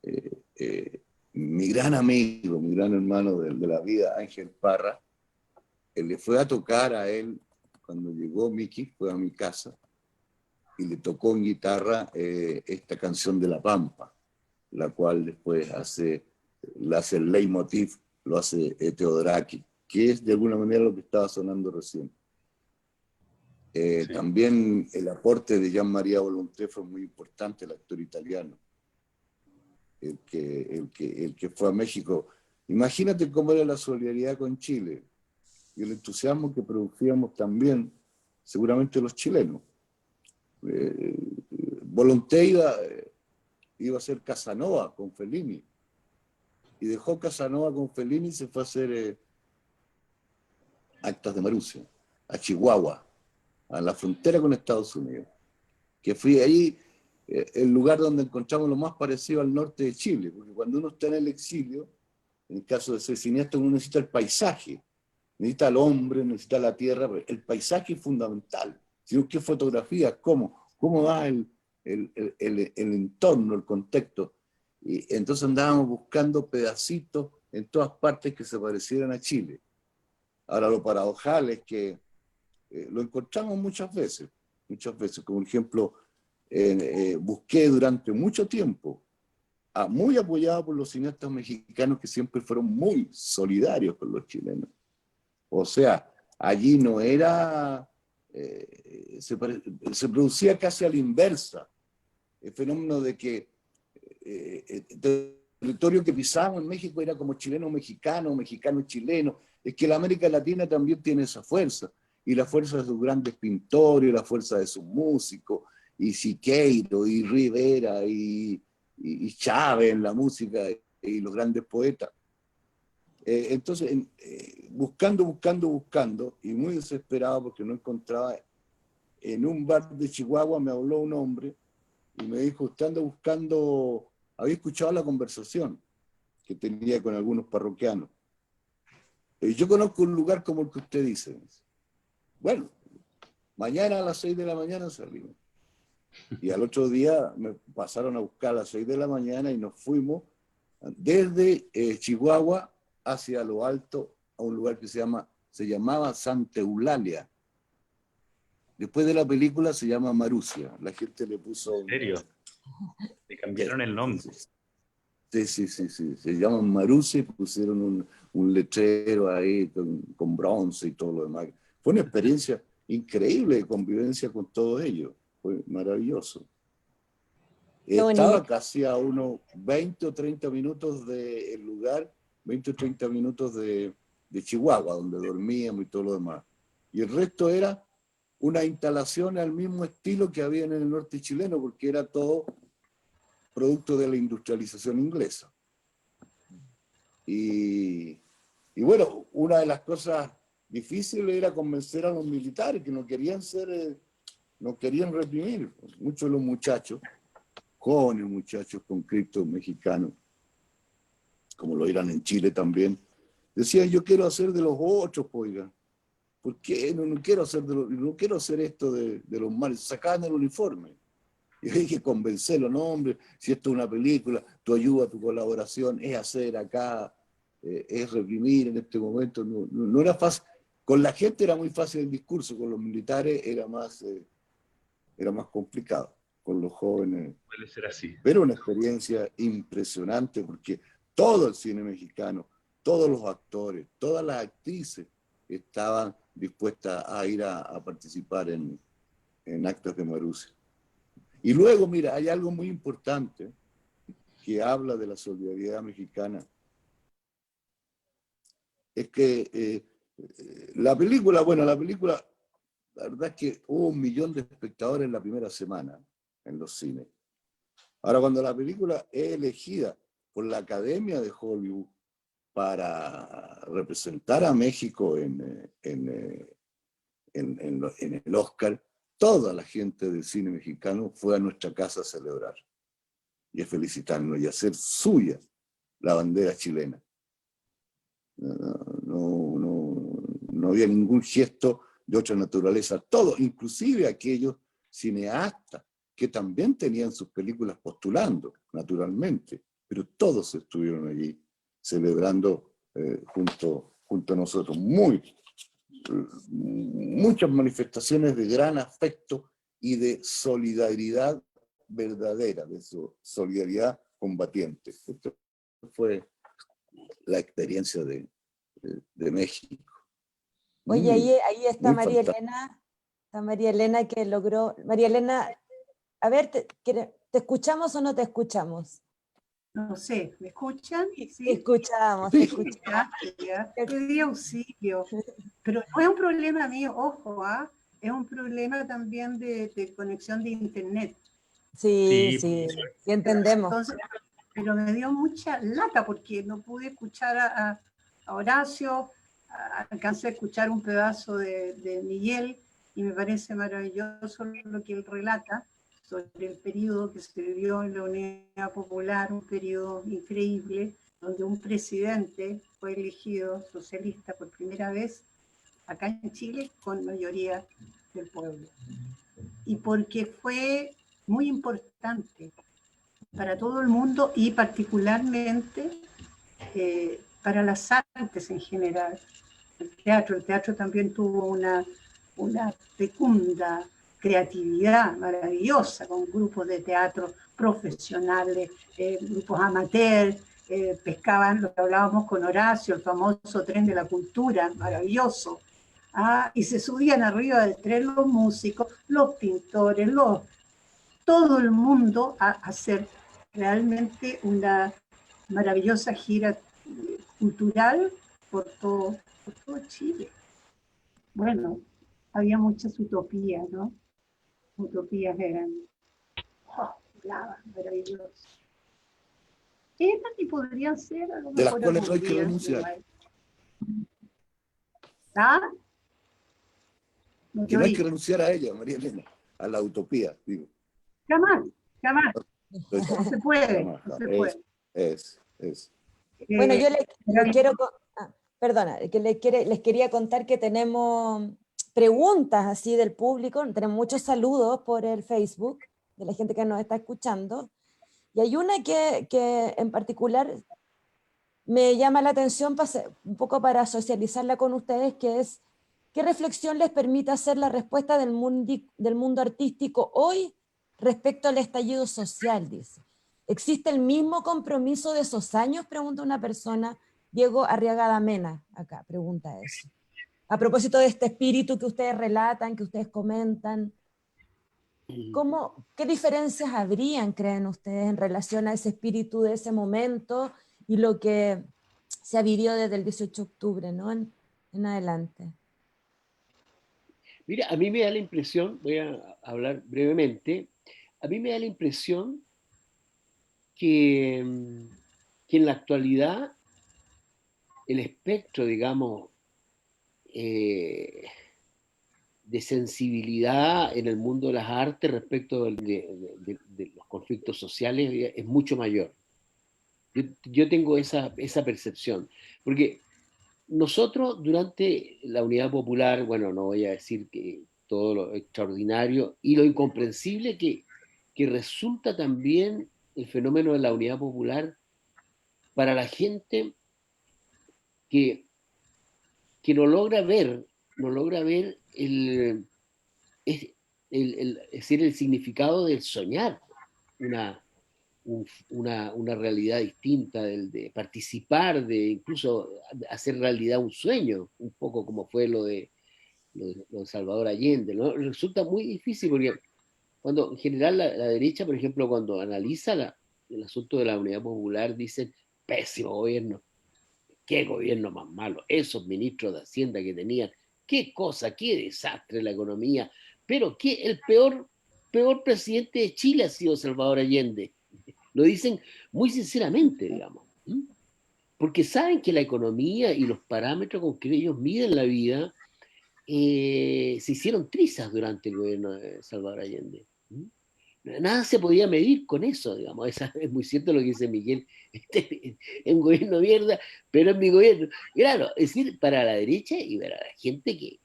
mi gran amigo, mi gran hermano de la vida, Ángel Parra, él le fue a tocar a él, cuando llegó Mikis, fue a mi casa, y le tocó en guitarra esta canción de La Pampa, la cual después la hace el leitmotiv, lo hace Theodorakis, que es de alguna manera lo que estaba sonando recién. Sí. También el aporte de Gian Maria Volonté fue muy importante, el actor italiano, el que fue a México. Imagínate cómo era la solidaridad con Chile y el entusiasmo que producíamos también, seguramente los chilenos. Volonté iba a ser Casanova con Fellini, y dejó Casanova con Fellini y se fue a hacer Actas de Marusia, a Chihuahua, a la frontera con Estados Unidos, que fue ahí el lugar donde encontramos lo más parecido al norte de Chile, porque cuando uno está en el exilio, en el caso de ser cineasta, uno necesita el paisaje, necesita al hombre, necesita la tierra, el paisaje es fundamental. Si no, ¿qué fotografía? ¿Cómo va el entorno, el contexto? Y entonces andábamos buscando pedacitos en todas partes que se parecieran a Chile. Ahora, lo paradojal es que lo encontramos muchas veces, como ejemplo, busqué durante mucho tiempo, muy apoyado por los cineastas mexicanos que siempre fueron muy solidarios con los chilenos. O sea, allí no era, se producía casi a la inversa, el fenómeno de que el territorio que pisábamos en México era como chileno-mexicano, mexicano-chileno. Es que la América Latina también tiene esa fuerza, y la fuerza de sus grandes pintores, y la fuerza de sus músicos, y Siqueiro, y Rivera, y Chávez en la música, y los grandes poetas. Entonces, buscando, y muy desesperado porque no encontraba, en un bar de Chihuahua me habló un hombre, y me dijo, usted anda buscando, había escuchado la conversación que tenía con algunos parroquianos. Yo conozco un lugar como el que usted dice. Bueno, mañana a las 6 de la mañana salimos. Y al otro día me pasaron a buscar a las 6 de la mañana y nos fuimos desde Chihuahua hacia lo alto a un lugar que se llamaba Santa Eulalia. Después de la película se llama Marusia. La gente le puso... ¿En serio? Le cambiaron el nombre. Sí. Se llaman Marusia y pusieron un letrero ahí con bronce y todo lo demás. Fue una experiencia increíble de convivencia con todo ello. Fue maravilloso. Estaba casi a unos 20 o 30 minutos del lugar, 20 o 30 minutos de Chihuahua, donde dormíamos y todo lo demás. Y el resto era una instalación al mismo estilo que había en el norte chileno, porque era todo producto de la industrialización inglesa. Y bueno, una de las cosas difíciles era convencer a los militares que no querían no querían reprimir. Muchos de los muchachos, jóvenes muchachos conscriptos mexicanos, como lo eran en Chile también, decían: yo quiero hacer de los otros, oiga. ¿Por qué? No quiero hacer esto de los malos. Sacaban el uniforme. Y hay que convencerlo: no, hombre, si esto es una película, tu ayuda, tu colaboración es hacer acá, es reprimir en este momento. No era fácil. Con la gente era muy fácil el discurso, con los militares era más complicado, con los jóvenes. Puede ser así. Pero una experiencia impresionante, porque todo el cine mexicano, todos los actores, todas las actrices estaban dispuestas a ir a participar en actos de Marusia. Y luego, mira, hay algo muy importante que habla de la solidaridad mexicana. Es que la película, la verdad es que hubo 1 millón de espectadores en la primera semana en los cines. Ahora, cuando la película es elegida por la Academia de Hollywood para representar a México en el Oscar, toda la gente del cine mexicano fue a nuestra casa a celebrar y a felicitarnos y a hacer suya la bandera chilena. No había ningún gesto de otra naturaleza. Todos, inclusive aquellos cineastas que también tenían sus películas postulando, naturalmente, pero todos estuvieron allí celebrando junto a nosotros. Muchas manifestaciones de gran afecto y de solidaridad verdadera, de solidaridad combatiente. Esto fue la experiencia de México. Oye, ahí está María Elena. Está María Elena que logró. María Elena, a ver, ¿te escuchamos o no te escuchamos? No sé, ¿me escuchan? Sí. Te escuchamos, te escuchamos. Pedí auxilio. Pero no es un problema mío, ojo, es un problema también de conexión de internet. Sí, entendemos. Entonces, pero me dio mucha lata porque no pude escuchar a Horacio, alcancé a escuchar un pedazo de Miguel, y me parece maravilloso lo que él relata sobre el periodo que se vivió en la Unidad Popular, un periodo increíble, donde un presidente fue elegido socialista por primera vez acá en Chile con mayoría del pueblo. Y porque fue muy importante para todo el mundo y particularmente para las artes en general. El teatro también tuvo una fecunda creatividad maravillosa, con grupos de teatro profesionales, grupos amateurs, pescaban lo que hablábamos con Horacio, el famoso tren de la cultura, maravilloso. Y se subían arriba del tren los músicos, los pintores, todo el mundo a hacer realmente una maravillosa gira cultural por todo Chile. Bueno, había muchas utopías, ¿no? Utopías eran maravillosas. Estas que podrían ser a lo mejor de las cuales no hay que renunciar. No que no hay que renunciar a ella, María Elena, a la utopía, digo. Jamás. No se puede. No se puede. Bueno, yo les quiero... Perdona, que les quería contar que tenemos preguntas así del público, tenemos muchos saludos por el Facebook, de la gente que nos está escuchando, y hay una que en particular me llama la atención un poco para socializarla con ustedes, que es: ¿qué reflexión les permite hacer la respuesta del mundo artístico hoy respecto al estallido social? Dice. ¿Existe el mismo compromiso de esos años? Pregunta una persona. Diego Arriagada Mena, acá, pregunta eso. A propósito de este espíritu que ustedes relatan, que ustedes comentan, ¿qué diferencias habrían, creen ustedes, en relación a ese espíritu de ese momento y lo que se vivió desde el 18 de octubre, ¿no? en adelante? Mira, a mí me da la impresión, voy a hablar brevemente, a mí me da la impresión que, que en la actualidad el espectro, digamos, de sensibilidad en el mundo de las artes respecto de los conflictos sociales es mucho mayor. Yo tengo esa percepción, porque nosotros durante la Unidad Popular, bueno, no voy a decir que todo lo extraordinario y lo incomprensible que resulta también el fenómeno de la Unidad Popular para la gente que, que no logra ver es, es decir, el significado del soñar una, una realidad distinta, de participar, de incluso hacer realidad un sueño, un poco como fue lo de Salvador Allende, ¿no? Resulta muy difícil porque cuando en general la derecha, por ejemplo, cuando analiza el asunto de la Unidad Popular, dicen, pésimo gobierno, qué gobierno más malo, esos ministros de Hacienda que tenían, qué cosa, qué desastre la economía, pero que el peor presidente de Chile ha sido Salvador Allende. Lo dicen muy sinceramente, digamos, porque saben que la economía y los parámetros con que ellos miden la vida se hicieron trizas durante el gobierno de Salvador Allende. Nada se podía medir con eso, digamos. Es muy cierto lo que dice Miguel. Este es un gobierno mierda, pero es mi gobierno. Claro, es decir, para la derecha y para la gente que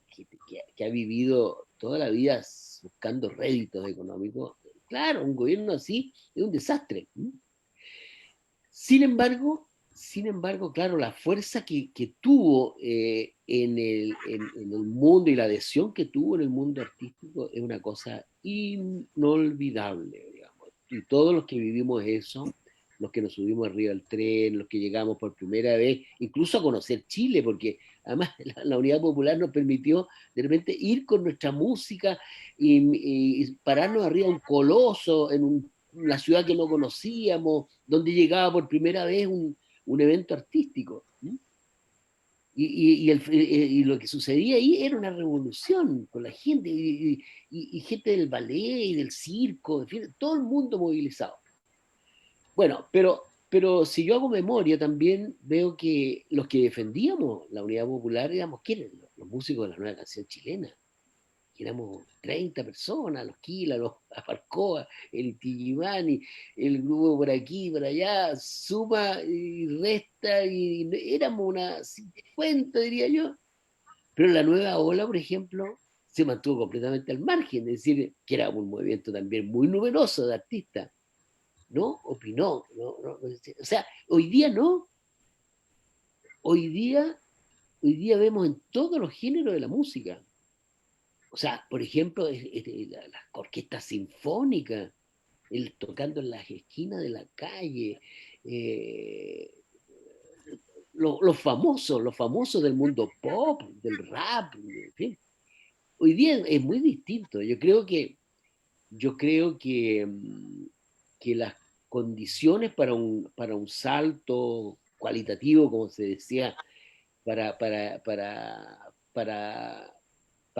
ha vivido toda la vida buscando réditos económicos, claro, un gobierno así es un desastre. Sin embargo, claro, la fuerza que tuvo en el mundo y la adhesión que tuvo en el mundo artístico es una cosa inolvidable, digamos. Y todos los que vivimos eso, los que nos subimos arriba del tren, los que llegamos por primera vez, incluso a conocer Chile, porque además la Unidad Popular nos permitió de repente ir con nuestra música y pararnos arriba de un coloso en una ciudad que no conocíamos, donde llegaba por primera vez un evento artístico. Y lo que sucedía ahí era una revolución con la gente, y gente del ballet y del circo, en fin, todo el mundo movilizado. Bueno, pero si yo hago memoria, también veo que los que defendíamos la Unidad Popular, digamos, ¿quién eran? Los músicos de la nueva canción chilena. Éramos 30 personas, los Quila, los Afarcoa, el Tijibani, el grupo por aquí, por allá, suma y resta, y éramos una 50, diría yo. Pero la nueva ola, por ejemplo, se mantuvo completamente al margen, es decir, que era un movimiento también muy numeroso de artistas. ¿No? Opinó. O sea, hoy día no. Hoy día vemos en todos los géneros de la música. O sea, por ejemplo, las orquestas sinfónicas, tocando en las esquinas de la calle, los famosos del mundo pop, del rap, en fin. Hoy día es muy distinto. Yo creo que las condiciones para un salto cualitativo, como se decía, para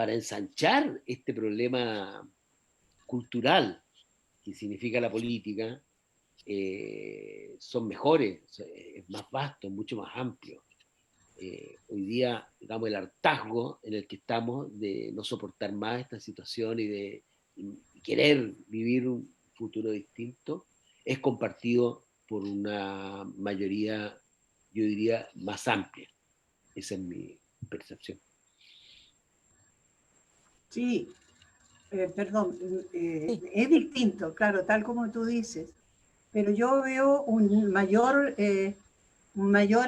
ensanchar este problema cultural que significa la política, son mejores, es más vasto, es mucho más amplio. Hoy día, digamos, el hartazgo en el que estamos de no soportar más esta situación y de querer vivir un futuro distinto, es compartido por una mayoría, yo diría, más amplia. Esa es mi percepción. Sí, perdón, es distinto, claro, tal como tú dices, pero yo veo un mayor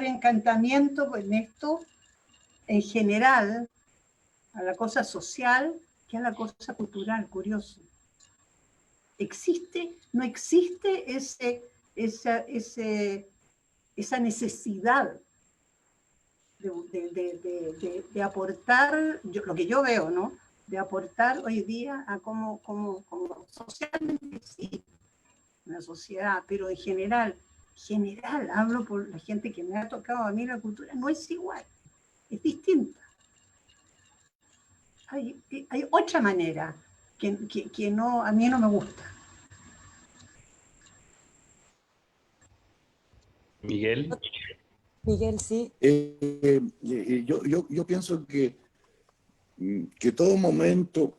encantamiento en esto, en general, a la cosa social que a la cosa cultural, curioso. No existe esa necesidad de aportar, lo que yo veo, ¿no? De aportar hoy día a como socialmente sí, una sociedad, pero en general, hablo por la gente que me ha tocado a mí la cultura, no es igual, es distinta. hay otra manera que no, a mí no me gusta. Miguel. Miguel, sí. Yo pienso que todo momento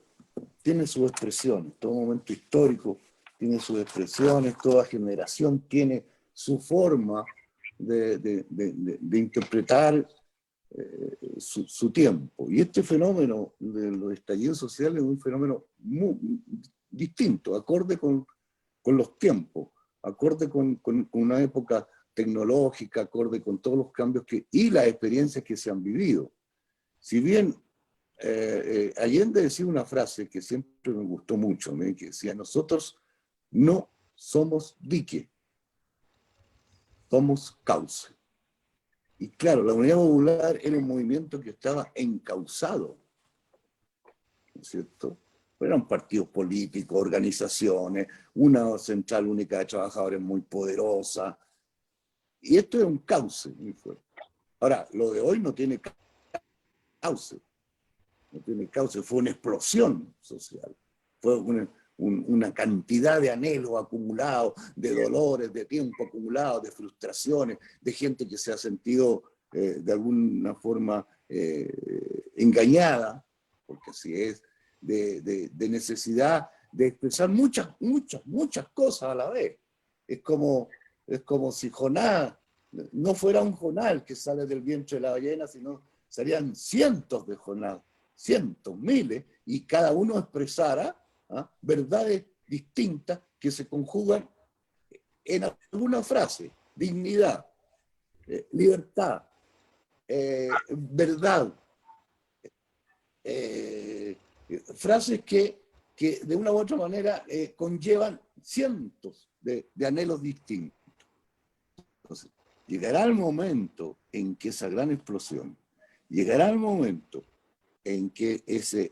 tiene sus expresiones, todo momento histórico tiene sus expresiones, toda generación tiene su forma de interpretar su tiempo. Y este fenómeno de los estallidos sociales es un fenómeno muy distinto, acorde con los tiempos, acorde con una época tecnológica, acorde con todos los cambios y las experiencias que se han vivido. Si bien Allende decía una frase que siempre me gustó mucho, que decía: nosotros no somos dique, somos cauce. Y claro, la Unidad Popular era un movimiento que estaba encauzado, ¿no es cierto? Eran partidos políticos, organizaciones, una central única de trabajadores muy poderosa. Y esto es un cauce muy fuerte. Ahora, lo de hoy no tiene cauce. No tiene cauce, fue una explosión social. Fue una cantidad de anhelos acumulados, de dolores, de tiempo acumulado, de frustraciones, de gente que se ha sentido de alguna forma engañada, porque así es, de necesidad de expresar muchas cosas a la vez. Es como si Jonás no fuera un Jonás el que sale del vientre de la ballena, sino serían cientos de Jonás, cientos, miles, y cada uno expresara verdades distintas que se conjugan en alguna frase: dignidad, libertad, verdad, frases que de una u otra manera conllevan cientos de anhelos distintos. Entonces, llegará el momento en que esa gran explosión, llegará el momento en que esos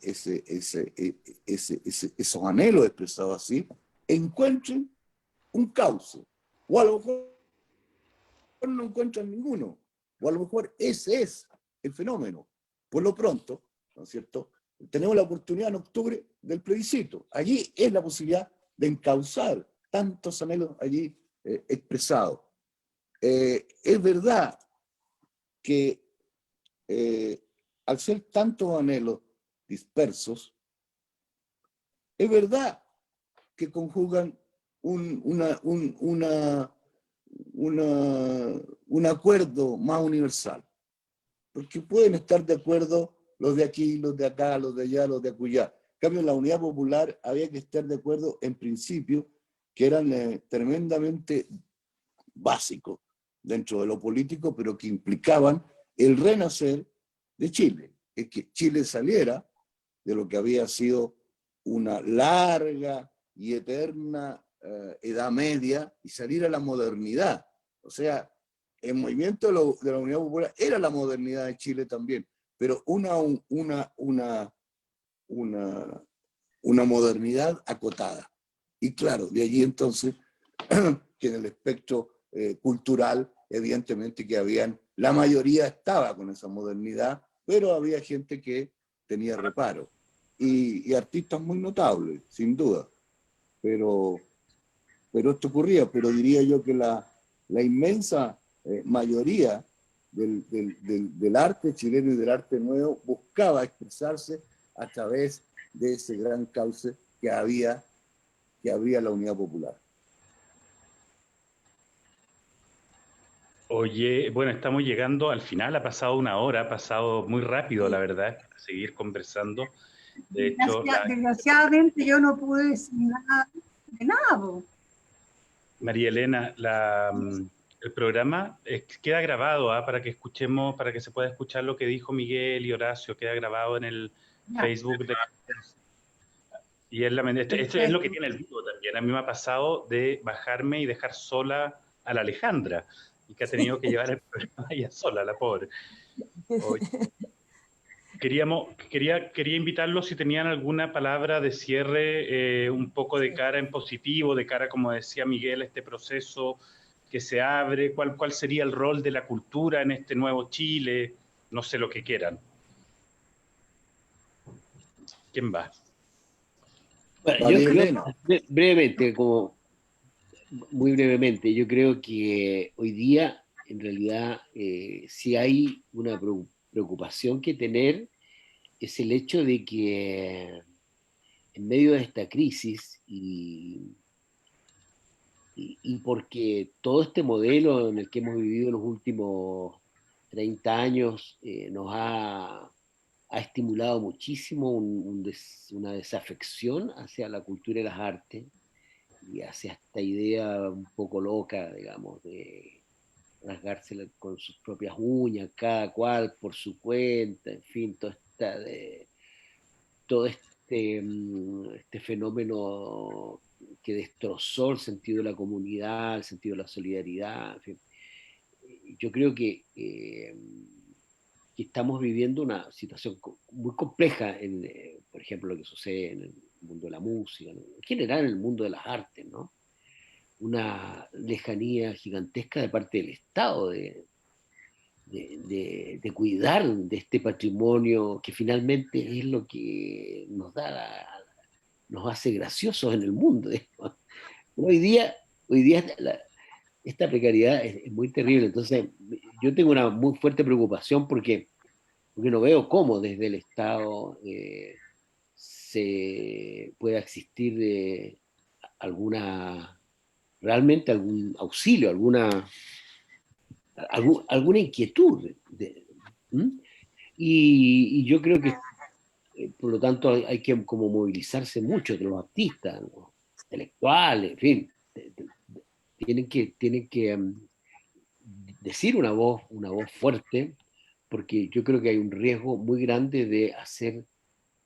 anhelos expresados así encuentren un cauce, o a lo mejor no encuentran ninguno, o a lo mejor ese es el fenómeno. Por lo pronto, ¿no es cierto?, tenemos la oportunidad en octubre del plebiscito. Allí es la posibilidad de encauzar tantos anhelos allí expresados. Es verdad que al ser tantos anhelos dispersos, es verdad que conjugan un acuerdo más universal, porque pueden estar de acuerdo los de aquí, los de acá, los de allá, los de acullá. En cambio, en la Unidad Popular había que estar de acuerdo en principios que eran tremendamente básicos dentro de lo político, pero que implicaban el renacer de Chile, es que Chile saliera de lo que había sido una larga y eterna edad media y salir a la modernidad. O sea, el movimiento de la Unidad Popular era la modernidad de Chile también, pero una modernidad acotada. Y claro, de allí entonces que en el espectro cultural, evidentemente que la mayoría estaba con esa modernidad, pero había gente que tenía reparo. Y artistas muy notables, sin duda. Pero esto ocurría, pero diría yo que la inmensa mayoría del arte chileno y del arte nuevo buscaba expresarse a través de ese gran cauce que había la Unidad Popular. Oye, bueno, estamos llegando al final, ha pasado una hora, ha pasado muy rápido, la verdad, para seguir conversando. De hecho, desgraciadamente yo no pude decir nada de nada. María Elena, el programa queda grabado para que escuchemos, para que se pueda escuchar lo que dijo Miguel y Horacio, queda grabado en el Facebook de... Y esto es lo que tiene el vivo también. A mí me ha pasado de bajarme y dejar sola a la Alejandra, y que ha tenido que llevar el programa ella sola, la pobre. Oye, quería invitarlos si tenían alguna palabra de cierre, un poco de cara en positivo, de cara, como decía Miguel, a este proceso que se abre, cuál sería el rol de la cultura en este nuevo Chile, no sé, lo que quieran. ¿Quién va? Bueno, yo creo, brevemente, muy brevemente, yo creo que hoy día, en realidad, si hay una preocupación que tener, es el hecho de que en medio de esta crisis y porque todo este modelo en el que hemos vivido los últimos 30 años ha estimulado muchísimo una desafección hacia la cultura y las artes y hacia esta idea un poco loca, digamos, de rasgársela con sus propias uñas, cada cual por su cuenta, en fin, todo este fenómeno que destrozó el sentido de la comunidad, el sentido de la solidaridad, en fin. Yo creo que estamos viviendo una situación muy compleja, por ejemplo, lo que sucede en el mundo de la música, ¿no? En general en el mundo de las artes, ¿no? Una lejanía gigantesca de parte del Estado de cuidar de este patrimonio que finalmente es lo que nos hace graciosos en el mundo. Hoy día esta precariedad es muy terrible, entonces yo tengo una muy fuerte preocupación porque no veo cómo desde el Estado se pueda existir realmente algún auxilio, alguna inquietud. Y yo creo que por lo tanto hay que como movilizarse mucho de los artistas, los intelectuales, en fin, tienen que decir una voz fuerte, porque yo creo que hay un riesgo muy grande de hacer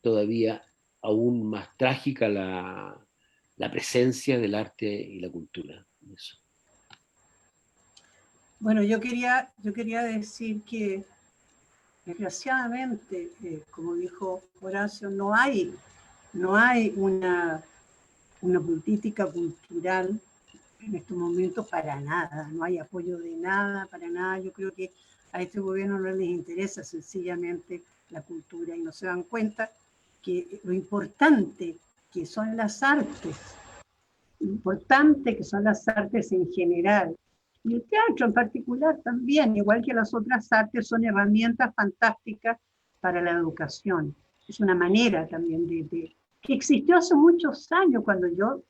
todavía aún más trágica la presencia del arte y la cultura. Eso. Bueno, yo quería decir que desgraciadamente, como dijo Horacio, no hay una política cultural en estos momentos para nada, no hay apoyo de nada, para nada. Yo creo que a este gobierno no les interesa sencillamente la cultura y no se dan cuenta que lo importante que son las artes, en general, y el teatro en particular también, igual que las otras artes, son herramientas fantásticas para la educación. Es una manera también que existió hace muchos años, cuando yo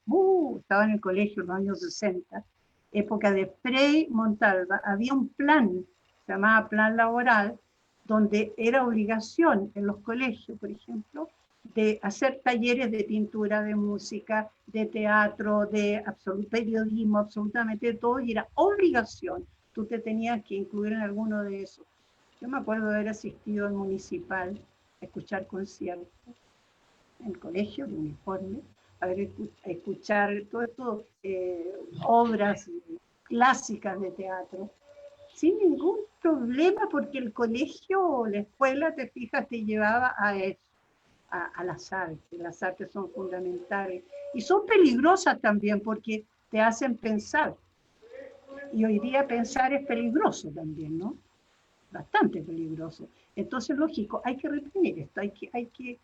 estaba en el colegio en los años 60, época de Frei Montalva, había un plan, se llamaba Plan Laboral, donde era obligación en los colegios, por ejemplo, de hacer talleres de pintura, de música, de teatro, de periodismo, absolutamente todo, y era obligación. Tú te tenías que incluir en alguno de esos. Yo me acuerdo de haber asistido al municipal a escuchar conciertos en el colegio, de uniforme, a escuchar todo obras clásicas de teatro, sin ningún problema, porque el colegio o la escuela, te fijas, te llevaba a eso. A las artes. Las artes son fundamentales y son peligrosas también porque te hacen pensar. Y hoy día pensar es peligroso también, ¿no? Bastante peligroso. Entonces, lógico, hay que reprimir esto, hay que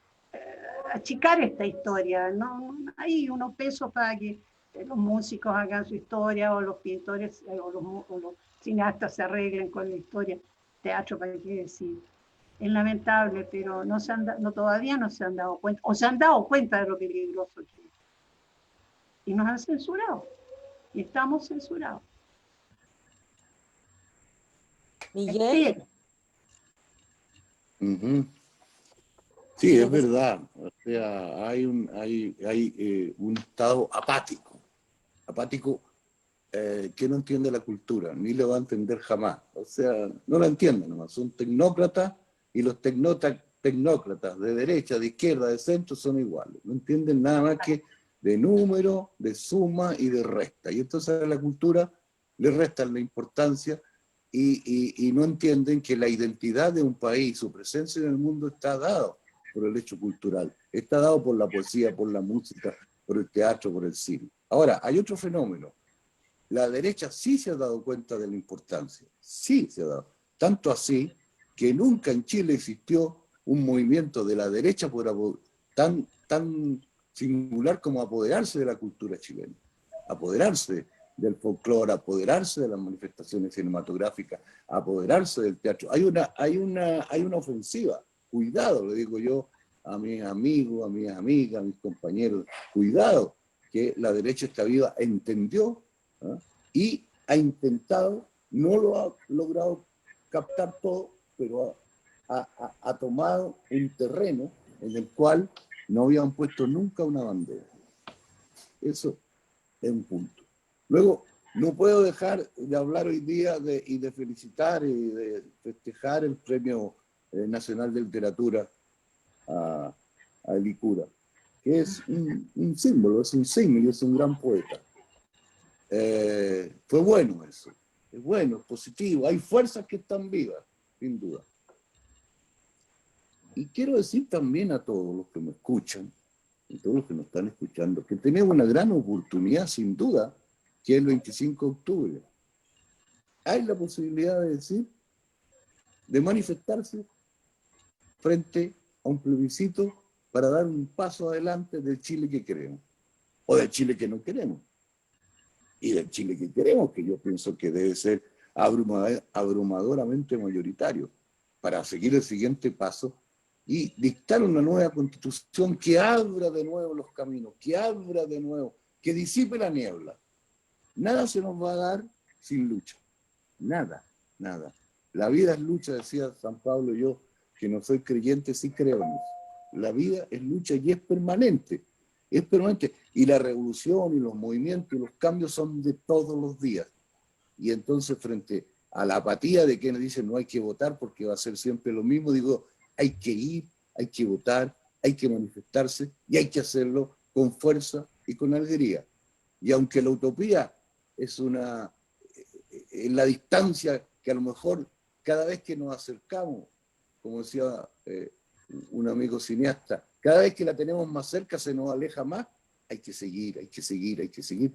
achicar esta historia. No hay unos pesos para que los músicos hagan su historia o los pintores o los cineastas se arreglen con la historia. Teatro, ¿para qué decir? Es lamentable, pero todavía no se han dado cuenta, o se han dado cuenta de lo peligroso que es. Y nos han censurado, y estamos censurados. Miguel. Sí, es verdad. O sea, hay un estado apático que no entiende la cultura, ni lo va a entender jamás. O sea, no la entienden nomás, son tecnócratas. Y los tecnócratas de derecha, de izquierda, de centro son iguales. No entienden nada más que de número, de suma y de resta. Y entonces a la cultura le restan la importancia y no entienden que la identidad de un país, su presencia en el mundo está dado por el hecho cultural. Está dado por la poesía, por la música, por el teatro, por el cine. Ahora, hay otro fenómeno. La derecha sí se ha dado cuenta de la importancia. Sí se ha dado. Tanto así que nunca en Chile existió un movimiento de la derecha por tan singular como apoderarse de la cultura chilena, apoderarse del folclore, apoderarse de las manifestaciones cinematográficas, apoderarse del teatro. Hay una ofensiva, cuidado, le digo yo a mis amigos, a mis amigas, a mis compañeros, cuidado, que la derecha está viva, entendió, ¿eh? Y ha intentado, no lo ha logrado captar todo, pero ha tomado un terreno en el cual no habían puesto nunca una bandera. Eso es un punto. Luego, no puedo dejar de hablar hoy día y de felicitar y de festejar el Premio Nacional de Literatura a Licura, que es un símbolo, es un símbolo, es un gran poeta. Fue bueno eso, es bueno, es positivo, hay fuerzas que están vivas, sin duda. Y quiero decir también a todos los que me escuchan, y todos los que nos están escuchando, que tenemos una gran oportunidad, sin duda, que es el 25 de octubre. Hay la posibilidad de decir, de manifestarse frente a un plebiscito para dar un paso adelante del Chile que queremos, o del Chile que no queremos. Y del Chile que queremos, que yo pienso que debe ser abrumadoramente mayoritario, para seguir el siguiente paso y dictar una nueva constitución que abra de nuevo los caminos, que abra de nuevo, que disipe la niebla. Nada se nos va a dar sin lucha. Nada, nada. La vida es lucha, decía San Pablo. Yo, que no soy creyente, sí creo en eso. La vida es lucha y es permanente. Es permanente. Y la revolución y los movimientos y los cambios son de todos los días. Y entonces, frente a la apatía de quienes dicen no hay que votar porque va a ser siempre lo mismo, digo, hay que ir, hay que votar, hay que manifestarse y hay que hacerlo con fuerza y con alegría. Y aunque la utopía es la distancia que a lo mejor cada vez que nos acercamos, como decía un amigo cineasta, cada vez que la tenemos más cerca se nos aleja más, hay que seguir, hay que seguir, hay que seguir,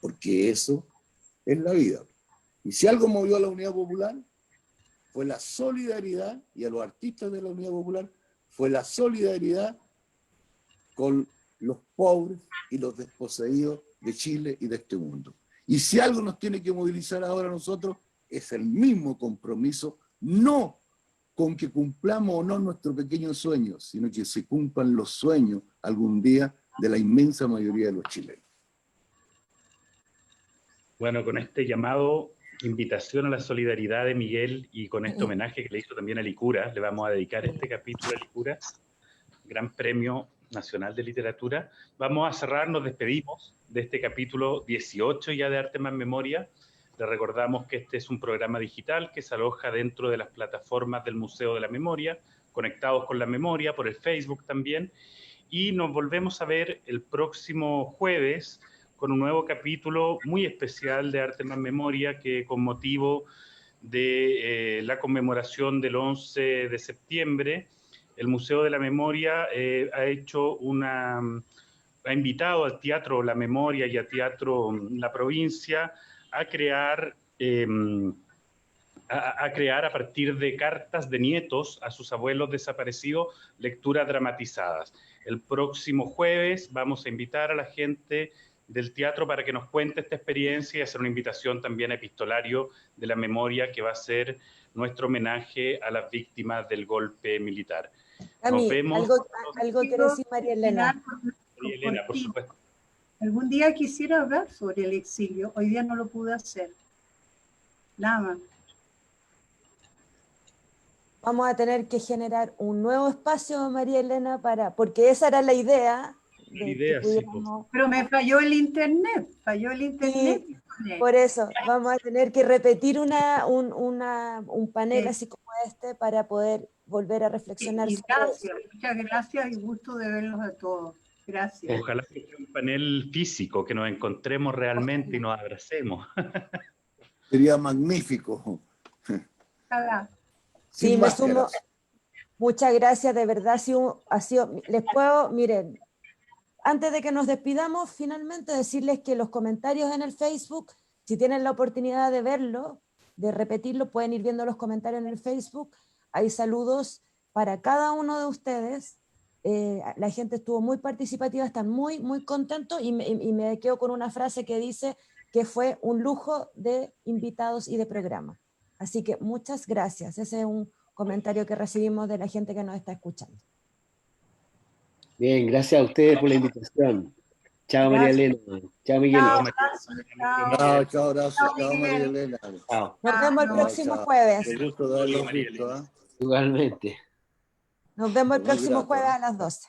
porque eso es la vida. Y si algo movió a la Unidad Popular, fue la solidaridad, y a los artistas de la Unidad Popular, fue la solidaridad con los pobres y los desposeídos de Chile y de este mundo. Y si algo nos tiene que movilizar ahora a nosotros, es el mismo compromiso, no con que cumplamos o no nuestro pequeño sueño, sino que se cumplan los sueños algún día de la inmensa mayoría de los chilenos. Bueno, con este llamado, invitación a la solidaridad de Miguel y con este homenaje que le hizo también a Licura, le vamos a dedicar este capítulo a Licura, Gran Premio Nacional de Literatura. Vamos a cerrar, nos despedimos de este capítulo 18 ya de Arte Más Memoria. Le recordamos que este es un programa digital que se aloja dentro de las plataformas del Museo de la Memoria, conectados con la memoria, por el Facebook también. Y nos volvemos a ver el próximo jueves con un nuevo capítulo muy especial de Arte Más Memoria, que con motivo de la conmemoración del 11 de septiembre, el Museo de la Memoria ha invitado al Teatro La Memoria y al Teatro La Provincia a crear a partir de cartas de nietos a sus abuelos desaparecidos, lecturas dramatizadas. El próximo jueves vamos a invitar a la gente del teatro para que nos cuente esta experiencia y hacer una invitación también a Epistolario de la Memoria, que va a ser nuestro homenaje a las víctimas del golpe militar. Nos vemos. Algo quiere decir María Elena. María Elena, por supuesto. Algún día quisiera hablar sobre el exilio, hoy día no lo pude hacer. Nada más. Vamos a tener que generar un nuevo espacio, María Elena, porque esa era la idea. Pero me falló el internet, Sí, por eso vamos a tener que repetir un panel así como este para poder volver a reflexionar. Gracias, muchas gracias y gusto de verlos a todos. Gracias. Ojalá que sea un panel físico, que nos encontremos realmente y nos abracemos. Sería magnífico. Sí, me sumo. Muchas gracias, de verdad miren, antes de que nos despidamos, finalmente decirles que los comentarios en el Facebook, si tienen la oportunidad de verlo, de repetirlo, pueden ir viendo los comentarios en el Facebook. Hay saludos para cada uno de ustedes la gente estuvo muy participativa, están muy, muy contentos y me quedo con una frase que dice que fue un lujo de invitados y de programa. Así que muchas gracias. Ese es un comentario que recibimos de la gente que nos está escuchando. Bien, gracias a ustedes por la invitación. Chao, María Elena. Chao, Miguel. Chao, gracias. Chao, María Elena. Chao. Nos vemos el próximo jueves. Qué gusto darlos juntos, ¿eh? Igualmente. Nos vemos el próximo jueves a las 12.